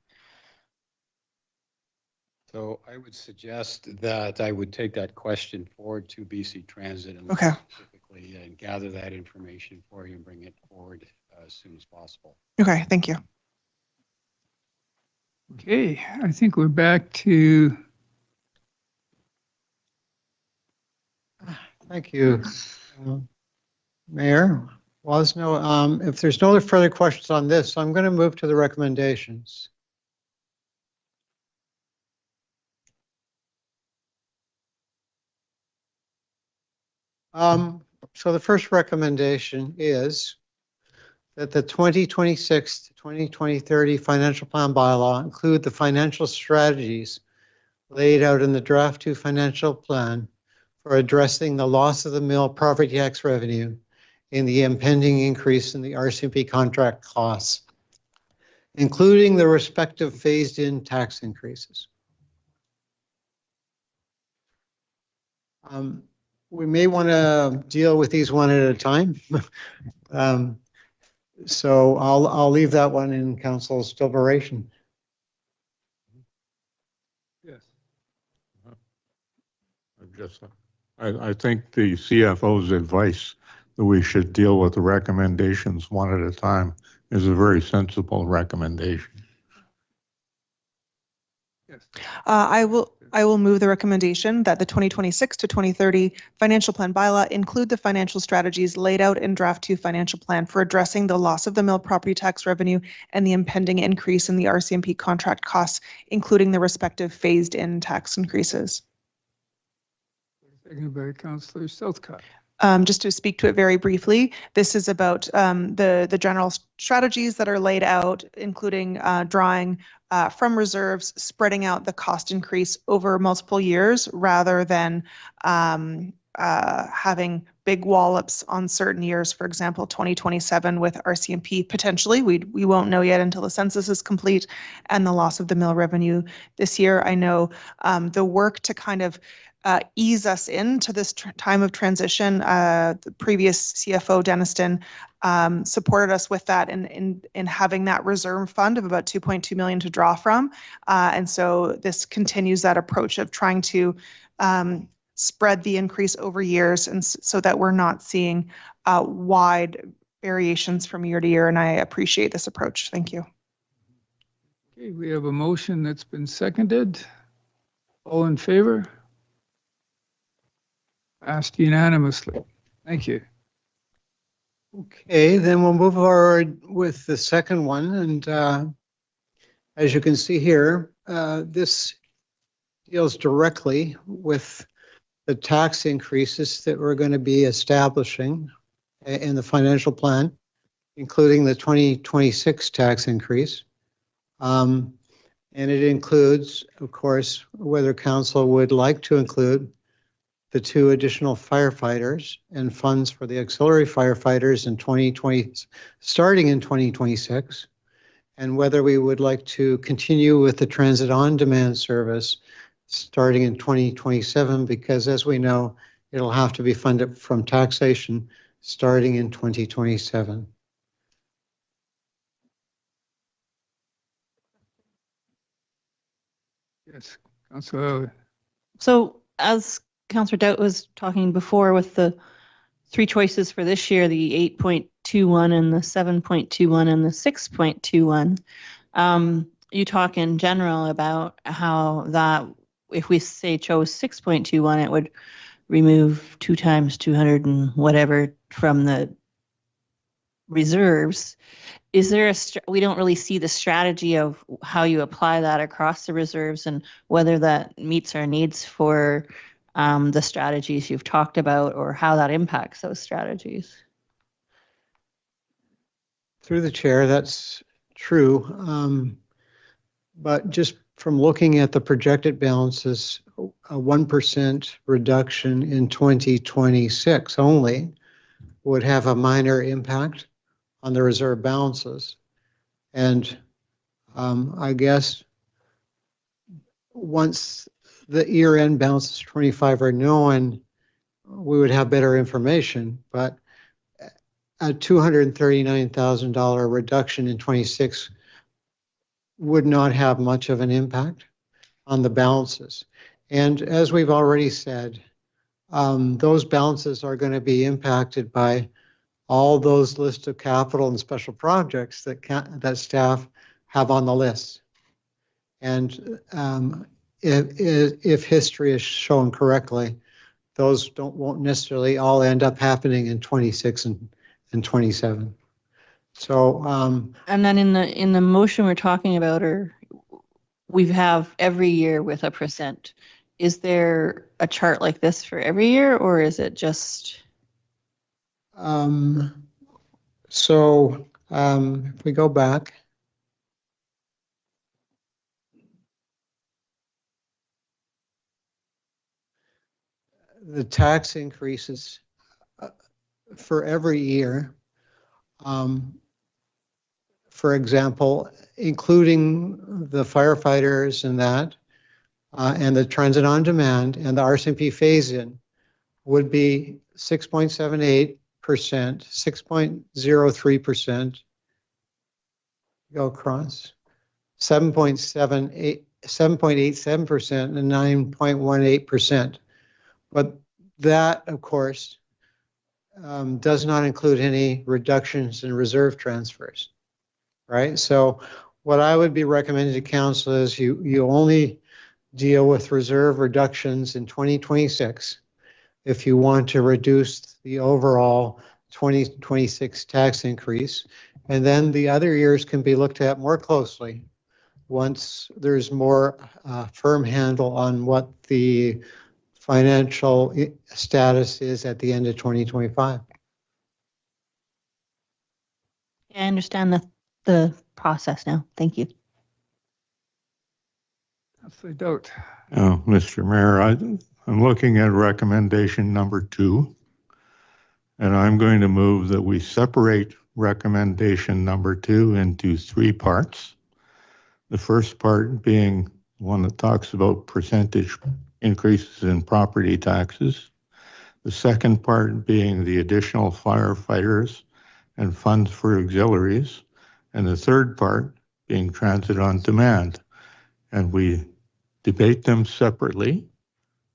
So I would suggest that I would take that question forward to BC Transit and Okay. specifically and gather that information for you and bring it forward as soon as possible. Okay, thank you. Okay, I think we're back to, Thank you, Mayor Wasno. If there's no further questions on this, I'm going to move to the recommendations. So the first recommendation is that the 2026 to 2030 financial plan bylaw include the financial strategies laid out in the draft 2 financial plan for addressing the loss of the mill property tax revenue and the impending increase in the RCMP contract costs, including the respective phased-in tax increases. We may want to deal with these one at a time. So I'll leave that one in council's deliberation. yes, I think the CFO's advice that we should deal with the recommendations one at a time is a very sensible recommendation. yes. I will move the recommendation that the 2026 to 2030 financial plan bylaw include the financial strategies laid out in draft 2 financial plan for addressing the loss of the mill property tax revenue and the impending increase in the RCMP contract costs, including the respective phased in tax increases. Seconded by Councillor Southcott. Just to speak to it very briefly, this is about the general strategies that are laid out, including drawing from reserves, spreading out the cost increase over multiple years rather than having big wallops on certain years. For example, 2027 with RCMP potentially. We won't know yet until the census is complete, and the loss of the mill revenue this year. I know the work to kind of ease us into this time of transition. The previous CFO, Denniston, supported us with that in having that reserve fund of about 2.2 million to draw from. And so this continues that approach of trying to spread the increase over years, and so that we're not seeing wide variations from year to year. And I appreciate this approach. Thank you. Okay, we have a motion that's been seconded. All in favor? Passed unanimously. Thank you. Okay, then we'll move forward with the second one. And as you can see here, this deals directly with the tax increases that we're going to be establishing in the financial plan, including the 2026 tax increase. And it includes, of course, whether council would like to include the 2 additional firefighters and funds for the auxiliary firefighters in 2020, starting in 2026, and whether we would like to continue with the transit on-demand service starting in 2027, because as we know, it'll have to be funded from taxation starting in 2027. Yes, Councillor So as Councillor Doubt was talking before with the three choices for this year, the 8.21 and the 7.21 and the 6.21, you talk in general about how that if we say chose 6.21, it would remove 2 times 200 and whatever from the reserves. Is there we don't really see the strategy of how you apply that across the reserves and whether that meets our needs for the strategies you've talked about or how that impacts those strategies? Through the chair, that's true. But just from looking at the projected balances, a 1% reduction in 2026 only would have a minor impact on the reserve balances. And I guess once the year-end balances 25 are known, we would have better information. But a $239,000 reduction in 26 would not have much of an impact on the balances. And as we've already said, those balances are going to be impacted by all those lists of capital and special projects that staff have on the list. And if history is shown correctly, those won't necessarily all end up happening in 26 and 27. So and then in the motion we're talking about, or we have every year with a percent. Is there a chart like this for every year, or is it just? If we go back. The tax increases for every year, for example, including the firefighters and that, and the transit on demand and the RCMP phase-in would be 6.78%, 6.03%, go across, 7.87%, and 9.18%. But that, of course, does not include any reductions in reserve transfers, right? So what I would be recommending to council is you only deal with reserve reductions in 2026 if you want to reduce the overall 2026 tax increase. And then the other years can be looked at more closely once there's more firm handle on what the financial status is at the end of 2025. I understand the process now. Thank you. Councillor Doubt. Mr. Mayor, I'm looking at recommendation number 2, and I'm going to move that we separate recommendation number 2 into 3 parts. The first part being one that talks about percentage increases in property taxes. The second part being the additional firefighters and funds for auxiliaries. And the third part being transit on demand. And we debate them separately,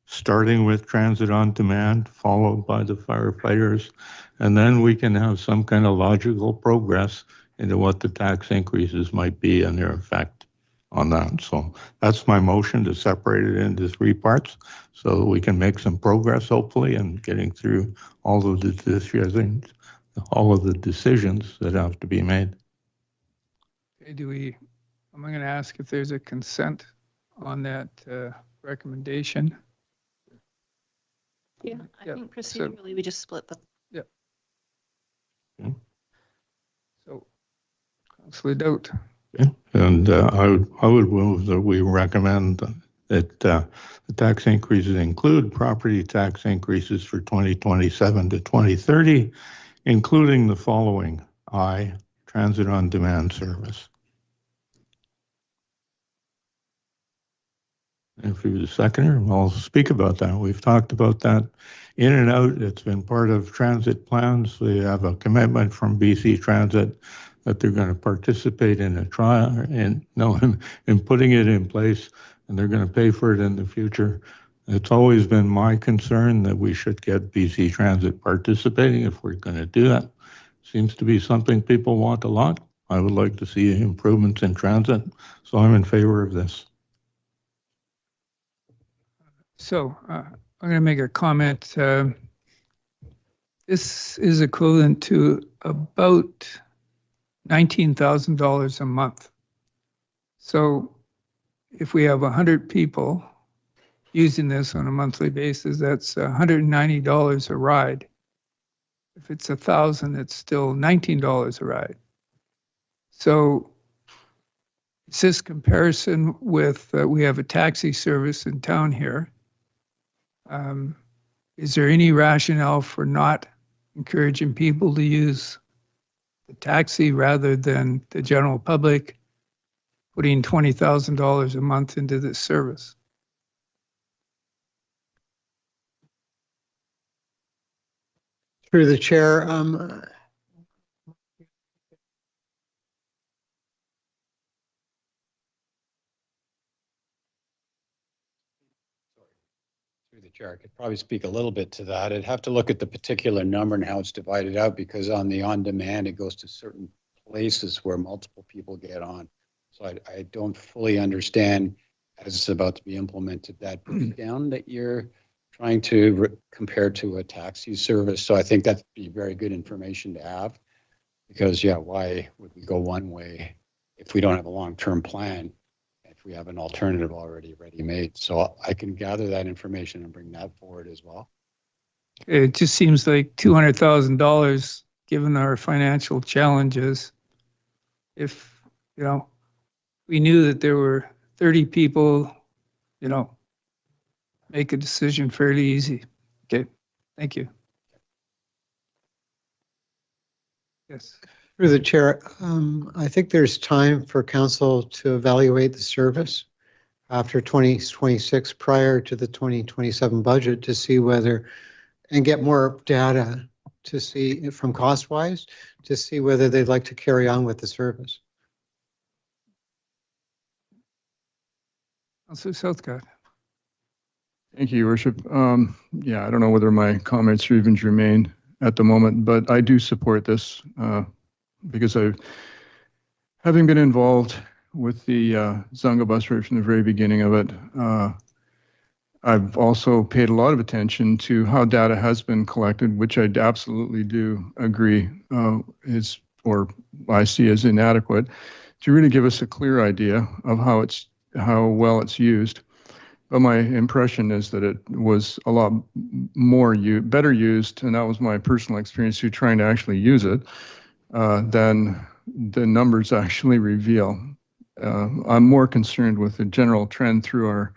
starting with transit on demand, followed by the firefighters. And then we can have some kind of logical progress into what the tax increases might be and their effect on that. So that's my motion, to separate it into 3 parts so that we can make some progress, hopefully, in getting through all of the decisions that have to be made. Okay, I'm going to ask if there's a consent on that recommendation. Yeah, I Yep. think procedurally we just split them. Yep. Okay. So, Councillor Doubt. Okay. And I would move that we recommend that the tax increases include property tax increases for 2027 to 2030, including the following: I, transit on demand service. If you're the seconder, I'll speak about that. We've talked about that in and out. It's been part of transit plans. We have a commitment from BC Transit that they're going to participate in a trial in putting it in place, and they're going to pay for it in the future. It's always been my concern that we should get BC Transit participating if we're going to do that. Seems to be something people want a lot. I would like to see improvements in transit, so I'm in favor of this. So I'm going to make a comment. This is equivalent to about $19,000 a month. So if we have 100 people using this on a monthly basis, that's $190 a ride. If it's 1,000, it's still $19 a ride. So it's this comparison with, we have a taxi service in town here. Is there any rationale for not encouraging people to use the taxi rather than the general public putting $20,000 a month into this service? Through the chair, Through the chair, I could probably speak a little bit to that. I'd have to look at the particular number and how it's divided out, because on the on-demand, it goes to certain places where multiple people get on. So I don't fully understand, as it's about to be implemented, that breakdown that you're trying to compare to a taxi service. So I think that'd be very good information to have, because yeah, why would we go one way if we don't have a long-term plan, if we have an alternative already ready-made? So I can gather that information and bring that forward as well. It just seems like $200,000, given our financial challenges. If, we knew that there were 30 people, make a decision fairly easy. Okay, thank you. Yes. through the chair, I think there's time for council to evaluate the service after 2026, prior to the 2027 budget, to see whether, and get more data to see from cost-wise, to see whether they'd like to carry on with the service. Councilor Southcott. Thank you, Your Worship. Yeah, I don't know whether my comments are even germane at the moment, but I do support this because having been involved with the Zunga bus route from the very beginning of it, I've also paid a lot of attention to how data has been collected, which I absolutely do agree or I see as inadequate, to really give us a clear idea of how well it's used. But my impression is that it was a lot better used, and that was my personal experience through trying to actually use it, than the numbers actually reveal. I'm more concerned with the general trend through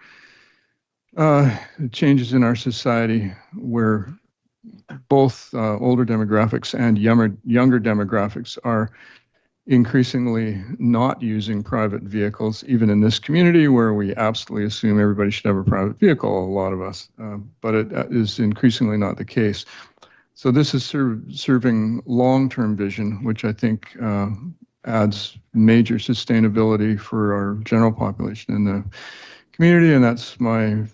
our changes in our society, where both older demographics and younger demographics are increasingly not using private vehicles, even in this community where we absolutely assume everybody should have a private vehicle, a lot of us, but it is increasingly not the case. So this is serving long-term vision, which I think adds major sustainability for our general population in the community, and that's my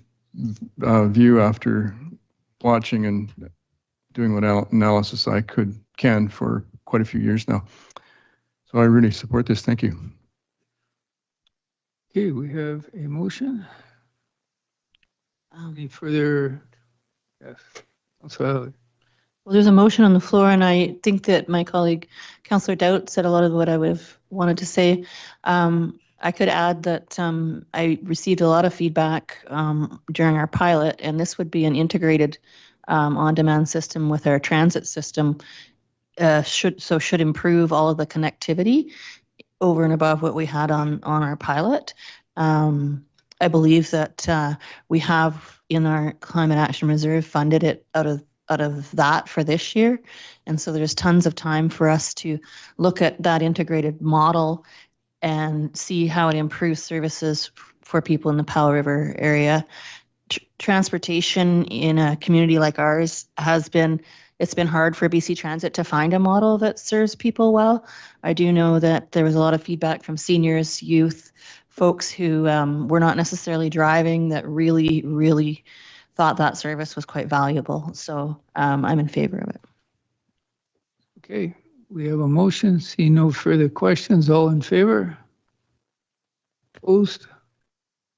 view after watching and doing what analysis I can for quite a few years now. So I really support this. Thank you. Okay, we have a motion. Any further? Yes. Councilor. Well, there's a motion on the floor, and I think that my colleague, Councillor Doudt, said a lot of what I would have wanted to say. I could add that I received a lot of feedback during our pilot, and this would be an integrated on-demand system with our transit system. Should improve all of the connectivity over and above what we had on our pilot. I believe that we have in our Climate Action Reserve funded it out of that for this year, and so there's tons of time for us to look at that integrated model and see how it improves services for people in the Powell River area. Transportation in a community like ours it's been hard for BC Transit to find a model that serves people well. I do know that there was a lot of feedback from seniors, youth, folks who were not necessarily driving that really thought that service was quite valuable. So I'm in favor of it. Okay, we have a motion. See no further questions. All in favor? Opposed?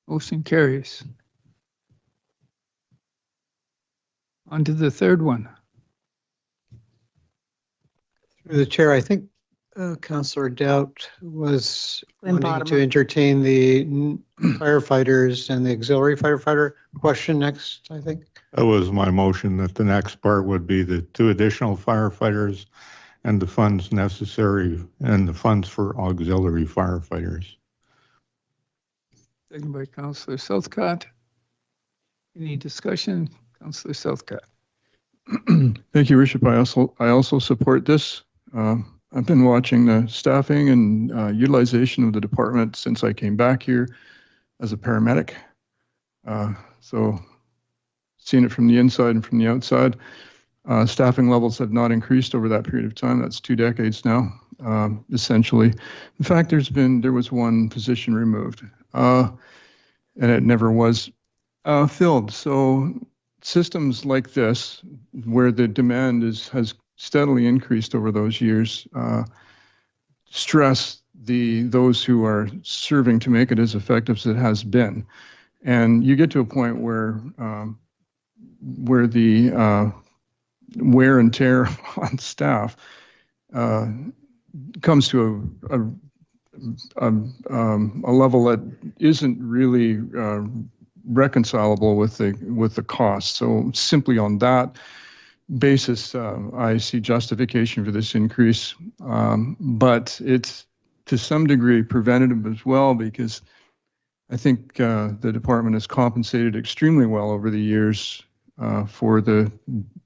Motion carries. On to the third one. Through the chair, I think Councillor Doubt was Glenn wanting to Bottomer. entertain the firefighters and the auxiliary firefighter question next, I think. That was my motion, that the next part would be the 2 additional firefighters and the funds necessary and the funds for auxiliary firefighters. Second by Councillor Southcott. Any discussion? Councillor Southcott. Thank you, Bishop. I also support this. I've been watching the staffing and utilization of the department since I came back here as a paramedic. So seen it from the inside and from the outside. Staffing levels have not increased over that period of time. That's 2 decades now, essentially. In fact, there was 1 position removed, and it never was filled. So systems like this, where the demand has steadily increased over those years, stress those who are serving to make it as effective as it has been. And you get to a point where the wear and tear on staff comes to a level that isn't really reconcilable with the cost. So simply on that basis, I see justification for this increase, but it's to some degree preventative as well, because I think the department has compensated extremely well over the years for the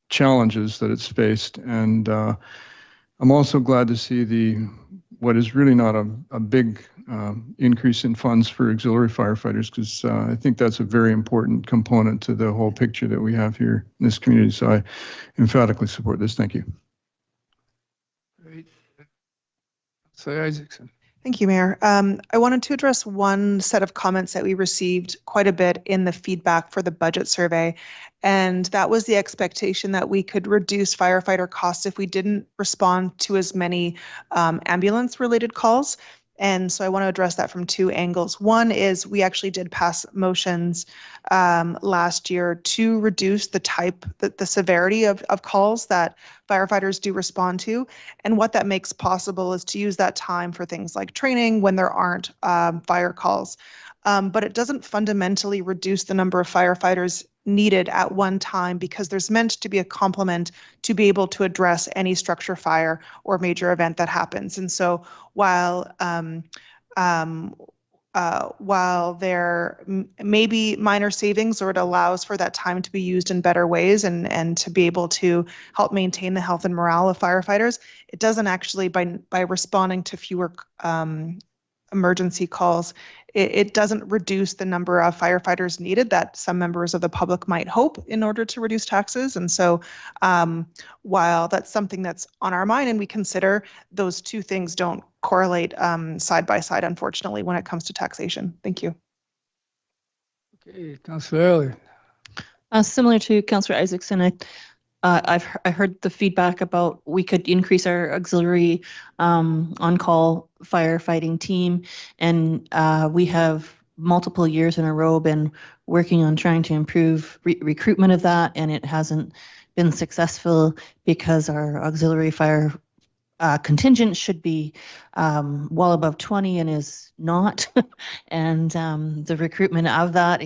challenges that it's faced. And I'm also glad to see what is really not a big increase in funds for auxiliary firefighters, because I think that's a very important component to the whole picture that we have here in this community. So I emphatically support this. Thank you. Great. Councillor Isaacson. Thank you, Mayor. I wanted to address one set of comments that we received quite a bit in the feedback for the budget survey, and that was the expectation that we could reduce firefighter costs if we didn't respond to as many ambulance-related calls. And so I want to address that from 2 angles. One is we actually did pass motions last year to reduce the severity of calls that firefighters do respond to. And what that makes possible is to use that time for things like training when there aren't fire calls. But it doesn't fundamentally reduce the number of firefighters needed at one time, because there's meant to be a complement to be able to address any structure fire or major event that happens. And so while there may be minor savings, or it allows for that time to be used in better ways and to be able to help maintain the health and morale of firefighters, it doesn't actually, by responding to fewer emergency calls, it doesn't reduce the number of firefighters needed that some members of the public might hope in order to reduce taxes. And so while that's something that's on our mind and we consider, those 2 things don't correlate side by side, unfortunately, when it comes to taxation. Thank you. Okay, Councillor Elliott. Similar to Councillor Isaacson, I heard the feedback about we could increase our auxiliary on-call firefighting team, and we have multiple years in a row been working on trying to improve recruitment of that, and it hasn't been successful because our auxiliary fire contingent should be well above 20 and is not. And the recruitment of that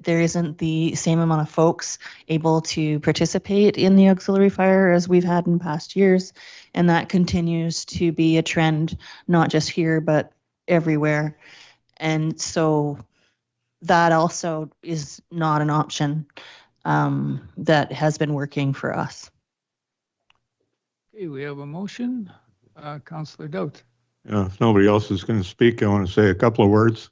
there isn't the same amount of folks able to participate in the auxiliary fire as we've had in past years. And that continues to be a trend, not just here, but everywhere. And so that also is not an option that has been working for us. Okay, we have a motion. Councillor Doubt. Yeah, if nobody else is going to speak, I want to say a couple of words.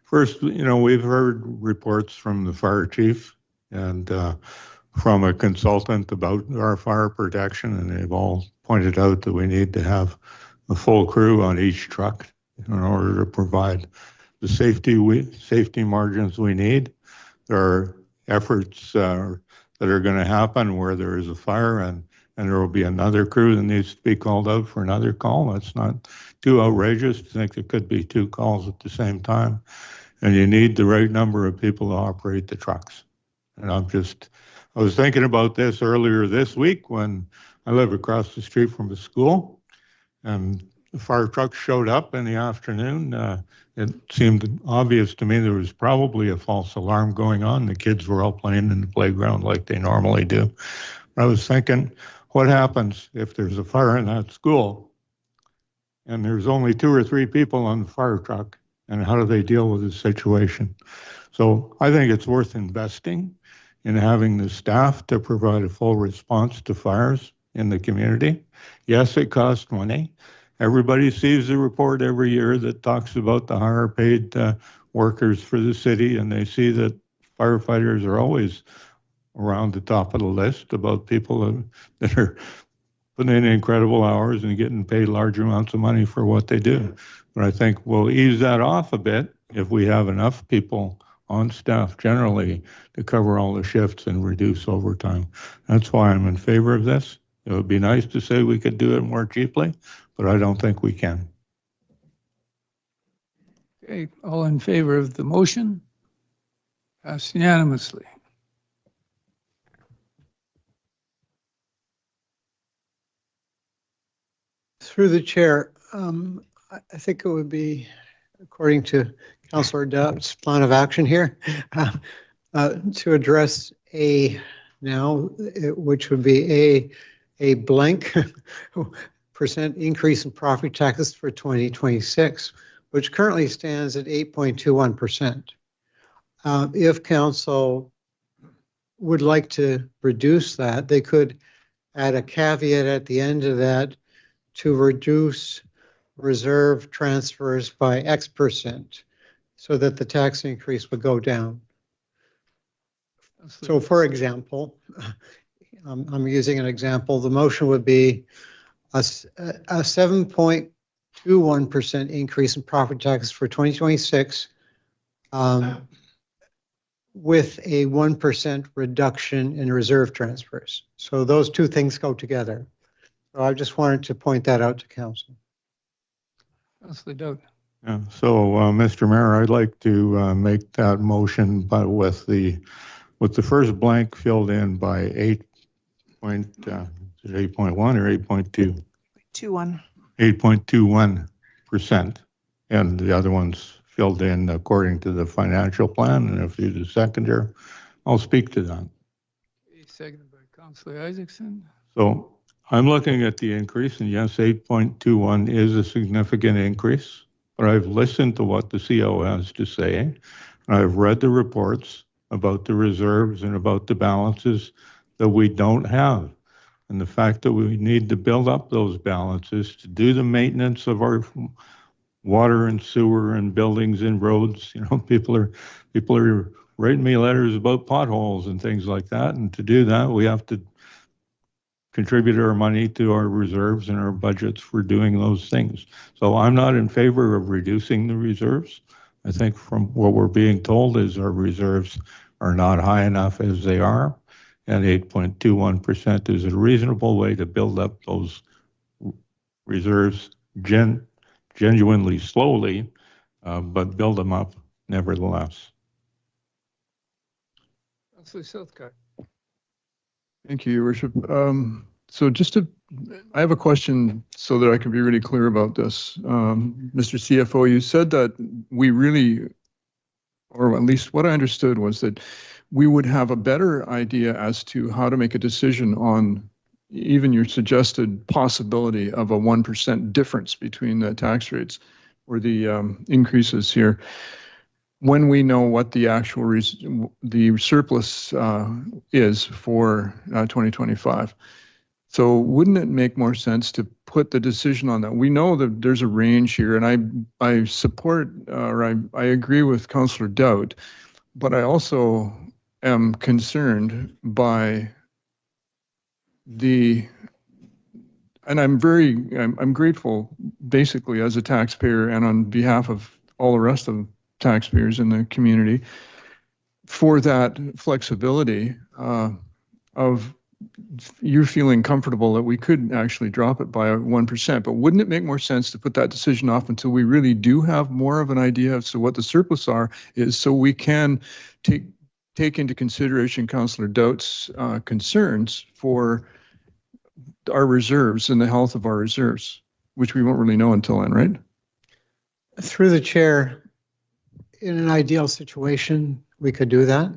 First, we've heard reports from the fire chief and from a consultant about our fire protection, and they've all pointed out that we need to have a full crew on each truck in order to provide the safety margins we need. There are efforts that are going to happen where there is a fire and there will be another crew that needs to be called out for another call. That's not too outrageous to think there could be 2 calls at the same time. And you need the right number of people to operate the trucks. And I was thinking about this earlier this week when I live across the street from a school and the fire truck showed up in the afternoon. It seemed obvious to me there was probably a false alarm going on. The kids were all playing in the playground like they normally do. I was thinking, what happens if there's a fire in that school and there's only 2 or 3 people on the fire truck, and how do they deal with the situation? So I think it's worth investing in having the staff to provide a full response to fires in the community. Yes, it costs money. Everybody sees the report every year that talks about the higher paid workers for the city, and they see that firefighters are always around the top of the list about people that are putting in incredible hours and getting paid large amounts of money for what they do. But I think we'll ease that off a bit if we have enough people on staff generally to cover all the shifts and reduce overtime. That's why I'm in favor of this. It would be nice to say we could do it more cheaply, but I don't think we can. Okay, all in favor of the motion? Passed unanimously. Through the chair, I think it would be, according to Councillor Dutt's plan of action here, to address A now, which would be a blank percent increase in property taxes for 2026, which currently stands at 8.21%. If council would like to reduce that, they could add a caveat at the end of that to reduce reserve transfers by X% so that the tax increase would go down. So for example, I'm using an example, the motion would be a 7.21% increase in property taxes for 2026 with a 1% reduction in reserve transfers. So those 2 things go together. So I just wanted to point that out to council. Councillor Doug. Yeah, so Mr. Mayor, I'd like to make that motion, but with the first blank filled in by 8.1 or 8.2? 8.21%, and the other one's filled in according to the financial plan. And if you're the seconder, I'll speak to that. Seconded by Councillor Isaacson. So I'm looking at the increase, and yes, 8.21 is a significant increase, but I've listened to what the CO has to say, and I've read the reports about the reserves and about the balances that we don't have, and the fact that we need to build up those balances to do the maintenance of our water and sewer and buildings and roads. You know, people are writing me letters about potholes and things like that, and to do that, we have to contribute our money to our reserves and our budgets for doing those things. So I'm not in favor of reducing the reserves. I think from what we're being told is our reserves are not high enough as they are, and 8.21% is a reasonable way to build up those reserves genuinely slowly, but build them up nevertheless. Councillor Southcott. Thank you, Your Worship. So I have a question so that I can be really clear about this. Mr. CFO, you said that we really, or at least what I understood was that we would have a better idea as to how to make a decision on even your suggested possibility of a 1% difference between the tax rates or the increases here when we know what the actual the surplus is for 2025. So wouldn't it make more sense to put the decision on that? We know that there's a range here, and I support, or I agree with Councillor Dowd, but I also am concerned by and I'm grateful basically as a taxpayer and on behalf of all the rest of taxpayers in the community for that flexibility of you're feeling comfortable that we could actually drop it by 1%. But wouldn't it make more sense to put that decision off until we really do have more of an idea as to what the surplus is, so we can take into consideration Councillor Dout's concerns for our reserves and the health of our reserves, which we won't really know until then, right? Through the chair, in an ideal situation, we could do that.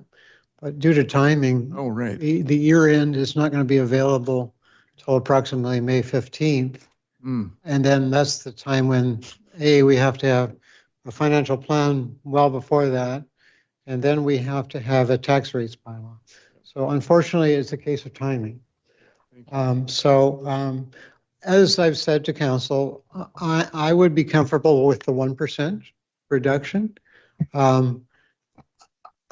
But due to timing, Oh, right. the year end is not going to be available till approximately May 15th. Mm. And then that's the time when, we have to have a financial plan well before that. And then we have to have a tax rates bylaw. So unfortunately, it's a case of timing. As I've said to council, I would be comfortable with the 1% reduction.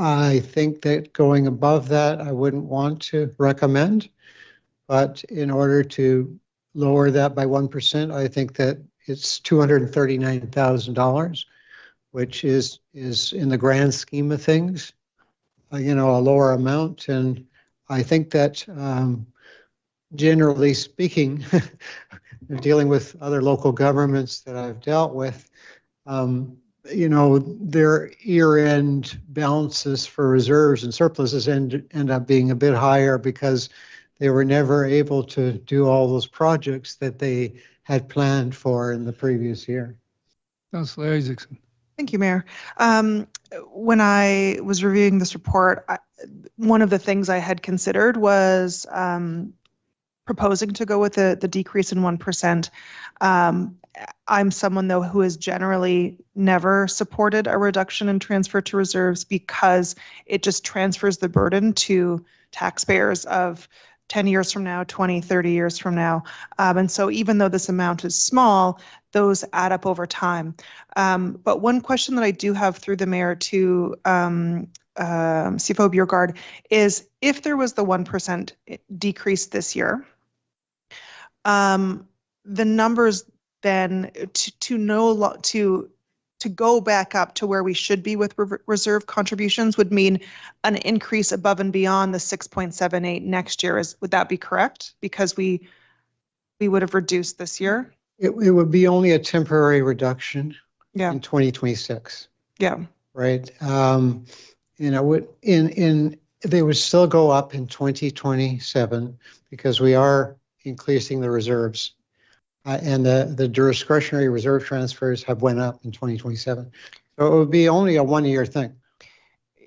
I think that going above that, I wouldn't want to recommend. But in order to lower that by 1%, I think that it's $239,000, which is in the grand scheme of things, a lower amount. And I think that generally speaking, dealing with other local governments that I've dealt with, their year-end balances for reserves and surpluses end up being a bit higher because they were never able to do all those projects that they had planned for in the previous year. Councillor Isaacson. Thank you, Mayor. When I was reviewing this report, one of the things I had considered was proposing to go with the decrease in 1%. I'm someone, though, who has generally never supported a reduction in transfer to reserves because it just transfers the burden to taxpayers of 10 years from now, 20, 30 years from now. And so even though this amount is small, those add up over time. But one question that I do have through the mayor to CFO Bjerregaard is, if there was the 1% decrease this year, the numbers then to go back up to where we should be with reserve contributions would mean an increase above and beyond the 6.78 next year. Would that be correct? Because we would have reduced this year. It would be only a temporary reduction Yeah. in 2026. Yeah. Right. They would still go up in 2027 because we are increasing the reserves. And the discretionary reserve transfers have went up in 2027. So it would be only a 1-year thing.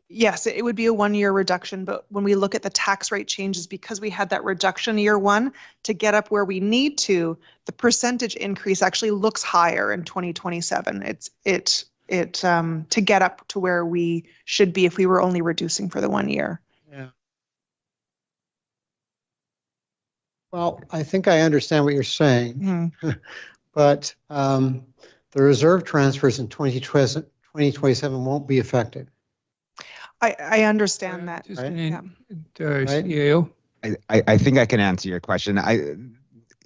Yes, it would be a 1-year reduction, but when we look at the tax rate changes, because we had that reduction year one to get up where we need to, the percentage increase actually looks higher in 2027. To get up to where we should be if we were only reducing for the 1 year. Yeah. Well, I think I understand what you're saying, but the reserve transfers in 2027 won't be affected. I understand that. Just Right. CAO. I think I can answer your question.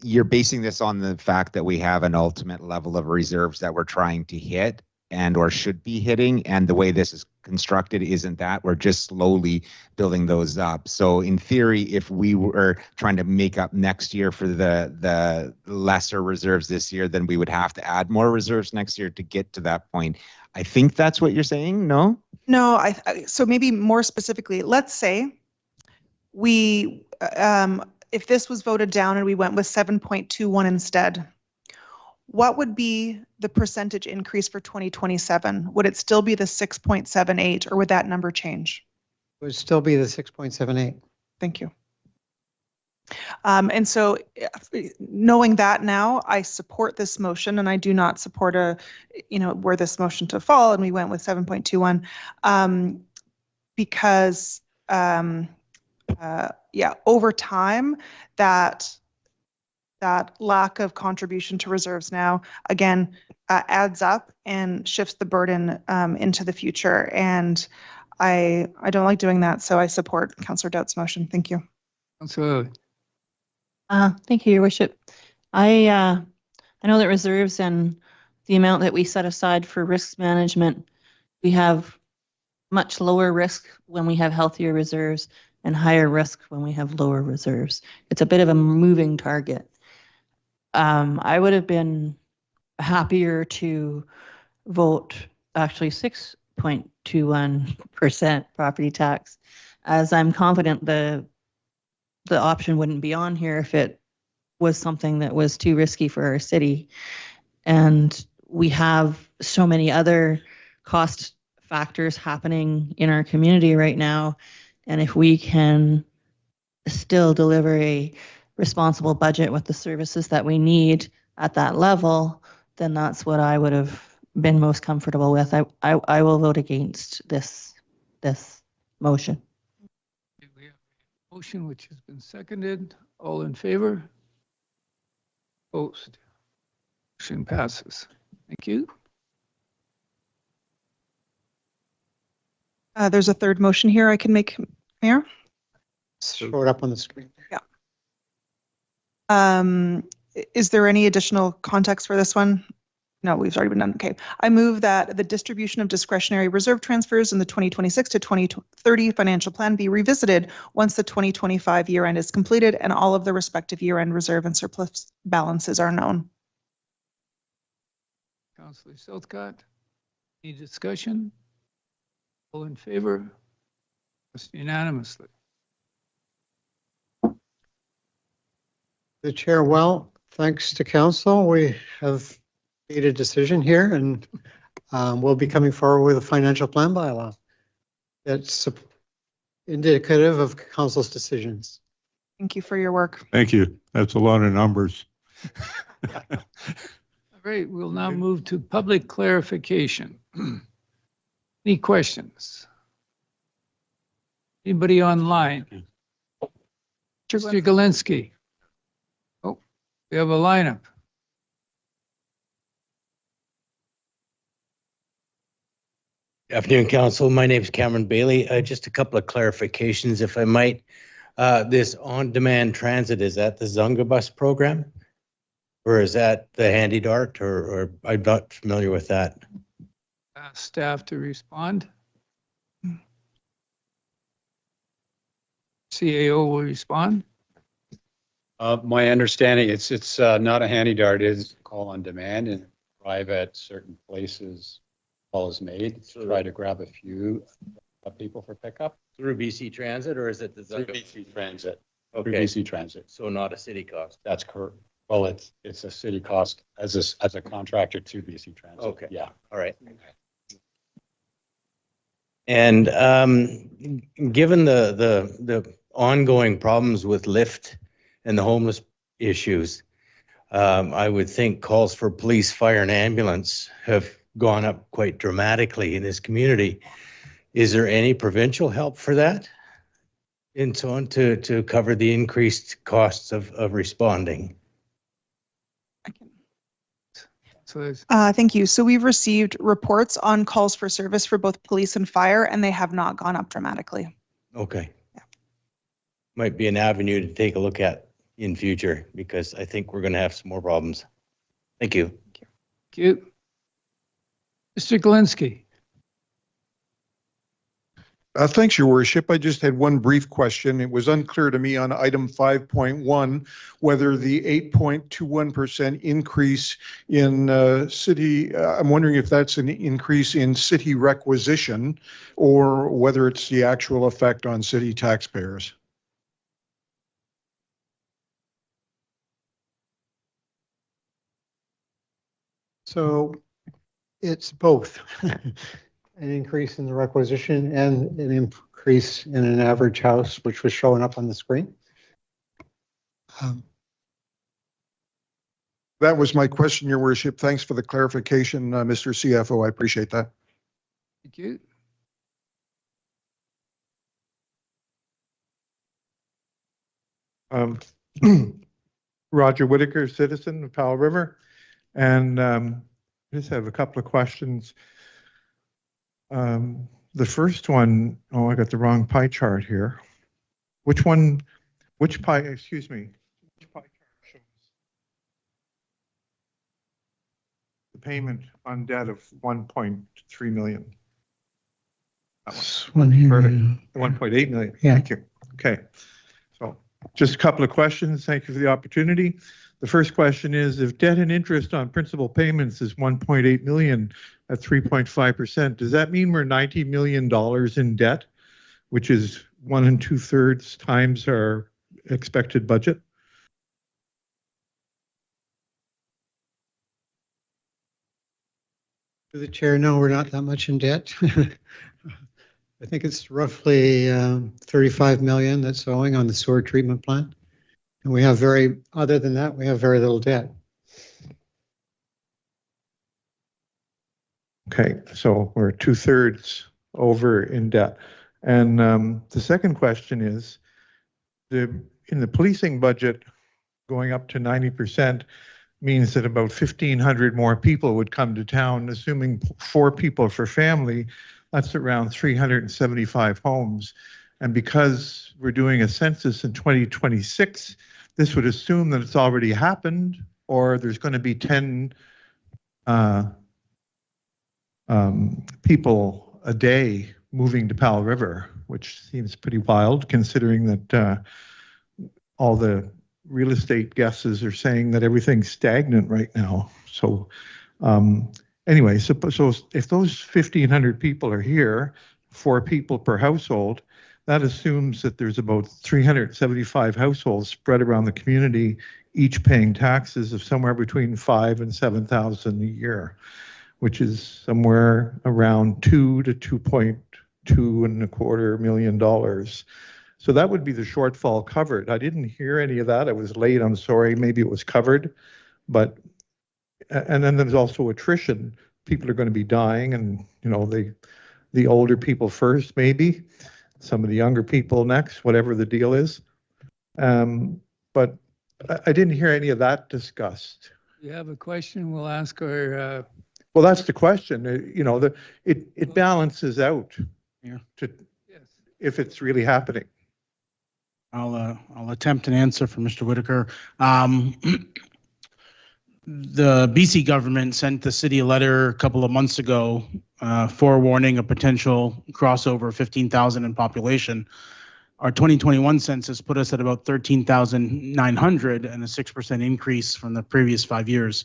You're basing this on the fact that we have an ultimate level of reserves that we're trying to hit and or should be hitting, and the way this is constructed isn't that. We're just slowly building those up. So in theory, if we were trying to make up next year for the lesser reserves this year, then we would have to add more reserves next year to get to that point. I think that's what you're saying, no? No, so maybe more specifically, let's say we, if this was voted down and we went with 7.21 instead, what would be the percentage increase for 2027? Would it still be the 6.78 or would that number change? It would still be the 6.78. Thank you. And so knowing that now, I support this motion and I do not support were this motion to fall and we went with 7.21 because over time that lack of contribution to reserves now again adds up and shifts the burden into the future, and I don't like doing that, so I support Councillor Dout's motion. Thank you. Councillor. Thank you, Your Worship. I know that reserves and the amount that we set aside for risk management, we have much lower risk when we have healthier reserves and higher risk when we have lower reserves. It's a bit of a moving target. I would have been happier to vote actually 6.21% property tax, as I'm confident the option wouldn't be on here if it was something that was too risky for our city. And we have so many other cost factors happening in our community right now. And if we can still deliver a responsible budget with the services that we need at that level, then that's what I would have been most comfortable with. I will vote against this motion. We have a motion which has been seconded. All in favor? Opposed? Motion passes. Thank you. There's a third motion here I can make, Mayor. Show it up on the screen. Is there any additional context for this one? No, we've already been done. Okay. I move that the distribution of discretionary reserve transfers in the 2026 to 2030 financial plan be revisited once the 2025 year end is completed and all of the respective year end reserve and surplus balances are known. Councillor Southcott, any discussion? All in favor? Passed unanimously. The chair, well, thanks to council, we have made a decision here and we'll be coming forward with a financial plan bylaw. That's indicative of council's decisions. Thank you for your work. Thank you. That's a lot of numbers. All right, we'll now move to public clarification. Any questions? Anybody online? Mr. Galinsky. Oh, we have a lineup. Good afternoon, Council. My name is Cameron Bailey. Just a couple of clarifications, if I might. This on-demand transit, is that the Zunga Bus program? Or is that the Handy Dart? Or I'm not familiar with that. Ask staff to respond. CAO will respond. My understanding, it's not a handy dart, it is call on demand and arrive at certain places. Call is made, try to grab a few people for pickup. Through BC Transit, or is it the Through Zunga? BC Transit. Okay. Through BC Transit. So not a city cost. That's correct. Well, it's a city cost as a contractor to BC Transit. Okay. Yeah. All right. And given the ongoing problems with Lyft and the homeless issues, I would think calls for police, fire, and ambulance have gone up quite dramatically in this community. Is there any provincial help for that? And so on to cover the increased costs of responding? So Thank you. So we've received reports on calls for service for both police and fire, and they have not gone up dramatically. Okay. Yeah. Might be an avenue to take a look at in future, because I think we're going to have some more problems. Thank you. thank you. Mr. Galinsky. Thanks, Your Worship. I just had one brief question. It was unclear to me on item 5.1 whether the 8.21% increase in city, I'm wondering if that's an increase in city requisition or whether it's the actual effect on city taxpayers. So it's both. An increase in the requisition and an increase in an average house, which was showing up on the screen. That was my question, Your Worship. Thanks for the clarification, Mr. CFO. I appreciate that. Thank you. Roger Whitaker, citizen of Powell River, and I just have a couple of questions. The first one, oh, I got the wrong pie chart here. Which pie, excuse me, which pie chart shows the payment on debt of 1.3 million? That One here. Perfect. 1.8 million. Yeah. Thank you. Okay. So just a couple of questions. Thank you for the opportunity. The first question is, if debt and interest on principal payments is 1.8 million at 3.5%, does that mean we're $90 million in debt, which is 1 2/3 times our expected budget? To the chair, no, we're not that much in debt. I think it's roughly 35 million that's owing on the sewer treatment plant. And we have other than that, we have very little debt. Okay, so we're 2/3 over in debt. And the second question is, in the policing budget, going up to 90% means that about 1,500 more people would come to town, assuming 4 people for family, that's around 375 homes. And because we're doing a census in 2026, this would assume that it's already happened, or there's going to be 10 people a day moving to Powell River, which seems pretty wild considering that all the real estate guesses are saying that everything's stagnant right now. So anyway, so if those 1,500 people are here, 4 people per household, that assumes that there's about 375 households spread around the community, each paying taxes of somewhere between $5,000 and $7,000 a year, which is somewhere around $2 to $2.25 million. So that would be the shortfall covered. I didn't hear any of that. I was late. I'm sorry. Maybe it was covered, but and then there's also attrition. People are going to be dying, and the older people first, maybe some of the younger people next, whatever the deal is. But I didn't hear any of that discussed. You have a question? We'll ask our. Well, that's the question. It balances out to if it's really happening. I'll attempt an answer for Mr. Whitaker. The BC government sent the city a letter a couple of months ago forewarning a potential crossover of 15,000 in population. Our 2021 census put us at about 13,900 and a 6% increase from the previous 5 years.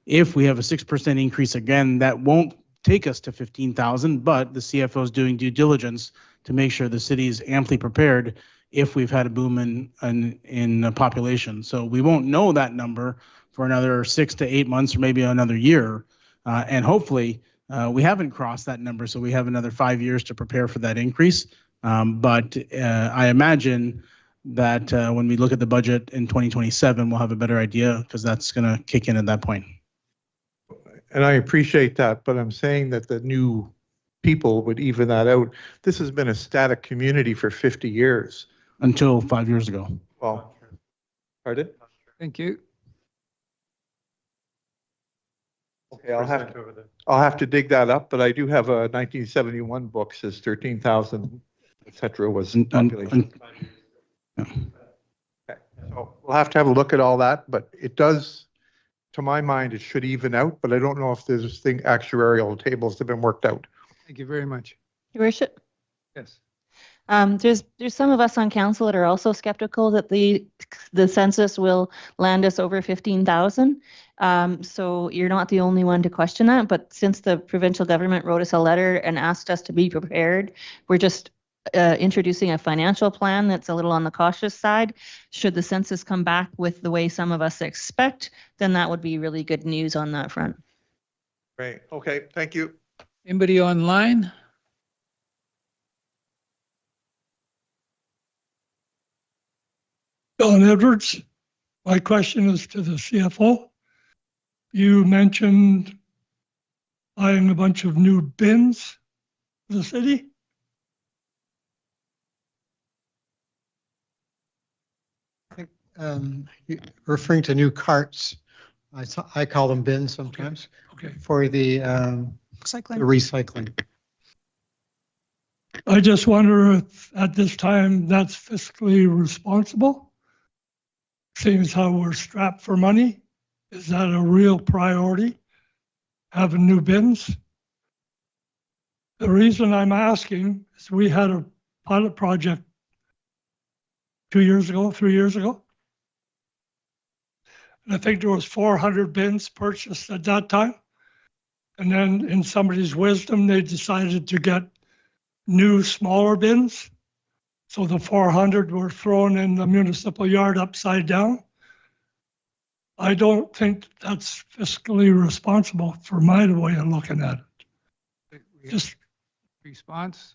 If we have a 6% increase again, that won't take us to 15,000, but the CFO is doing due diligence to make sure the city is amply prepared if we've had a boom in population. So we won't know that number for another 6 to 8 months or maybe another year. And hopefully we haven't crossed that number, so we have another 5 years to prepare for that increase. But I imagine that when we look at the budget in 2027, we'll have a better idea because that's going to kick in at that point. And I appreciate that, but I'm saying that the new people would even that out. This has been a static community for 50 years. Until 5 years ago. Well, pardon? Thank you. Okay, I'll have to dig that up, but I do have a 1971 book says 13,000, etc. was population. Okay, so we'll have to have a look at all that, but it does, to my mind, it should even out, but I don't know if there's actuarial tables have been worked out. Thank you very much. Your worship. Yes. There's some of us on council that are also skeptical that the census will land us over 15,000. So you're not the only one to question that. But since the provincial government wrote us a letter and asked us to be prepared, we're just introducing a financial plan that's a little on the cautious side. Should the census come back with the way some of us expect, then that would be really good news on that front. Great. Okay. Thank you. Anybody online? Don Edwards. My question is to the CFO. You mentioned buying a bunch of new bins for the city. I think referring to new carts, I call them bins sometimes. Okay. For the Recycling. recycling. I just wonder if at this time that's fiscally responsible. Seems how we're strapped for money. Is that a real priority? Having new bins? The reason I'm asking is we had a pilot project 2 years ago, 3 years ago. And I think there was 400 bins purchased at that time. And then in somebody's wisdom, they decided to get new, smaller bins. So the 400 were thrown in the municipal yard upside down. I don't think that's fiscally responsible for my way of looking at it. Just response.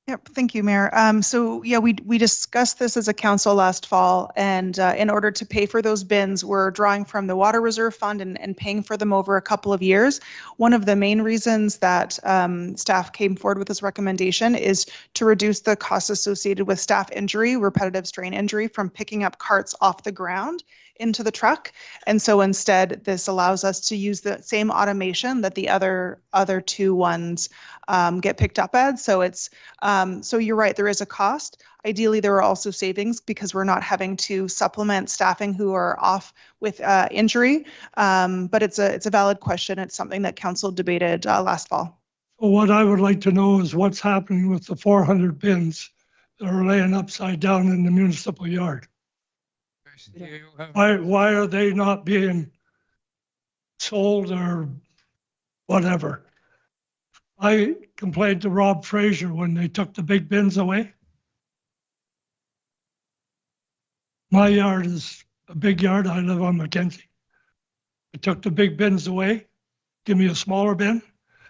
Yep, thank you, Mayor. So yeah, we discussed this as a council last fall, and in order to pay for those bins, we're drawing from the Water Reserve Fund and paying for them over a couple of years. One of the main reasons that staff came forward with this recommendation is to reduce the costs associated with staff injury, repetitive strain injury from picking up carts off the ground into the truck. And so instead, this allows us to use the same automation that the other two ones get picked up at. So it's so you're right, there is a cost. Ideally, there are also savings because we're not having to supplement staffing who are off with injury. But it's a valid question. It's something that council debated last fall. Well, what I would like to know is what's happening with the 400 bins that are laying upside down in the municipal yard. Why are they not being sold or whatever? I complained to Rob Fraser when they took the big bins away. My yard is a big yard. I live on Mackenzie. I took the big bins away. Give me a smaller bin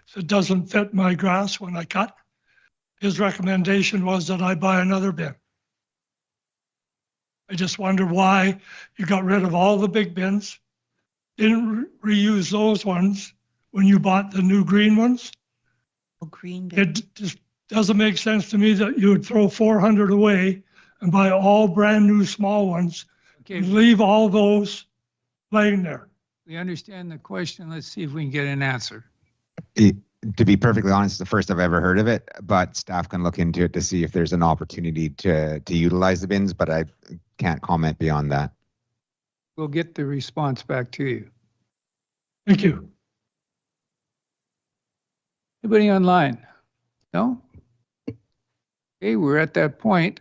so it doesn't fit my grass when I cut. His recommendation was that I buy another bin. I just wonder why you got rid of all the big bins, didn't reuse those ones when you bought the new green ones. Oh, green bin. It just doesn't make sense to me that you would throw 400 away and buy all brand new small ones and leave all those laying there. We understand the question. Let's see if we can get an answer. To be perfectly honest, it's the first I've ever heard of it, but staff can look into it to see if there's an opportunity to utilize the bins, but I can't comment beyond that. We'll get the response back to you. Thank you. Anybody online? No? Okay, we're at that point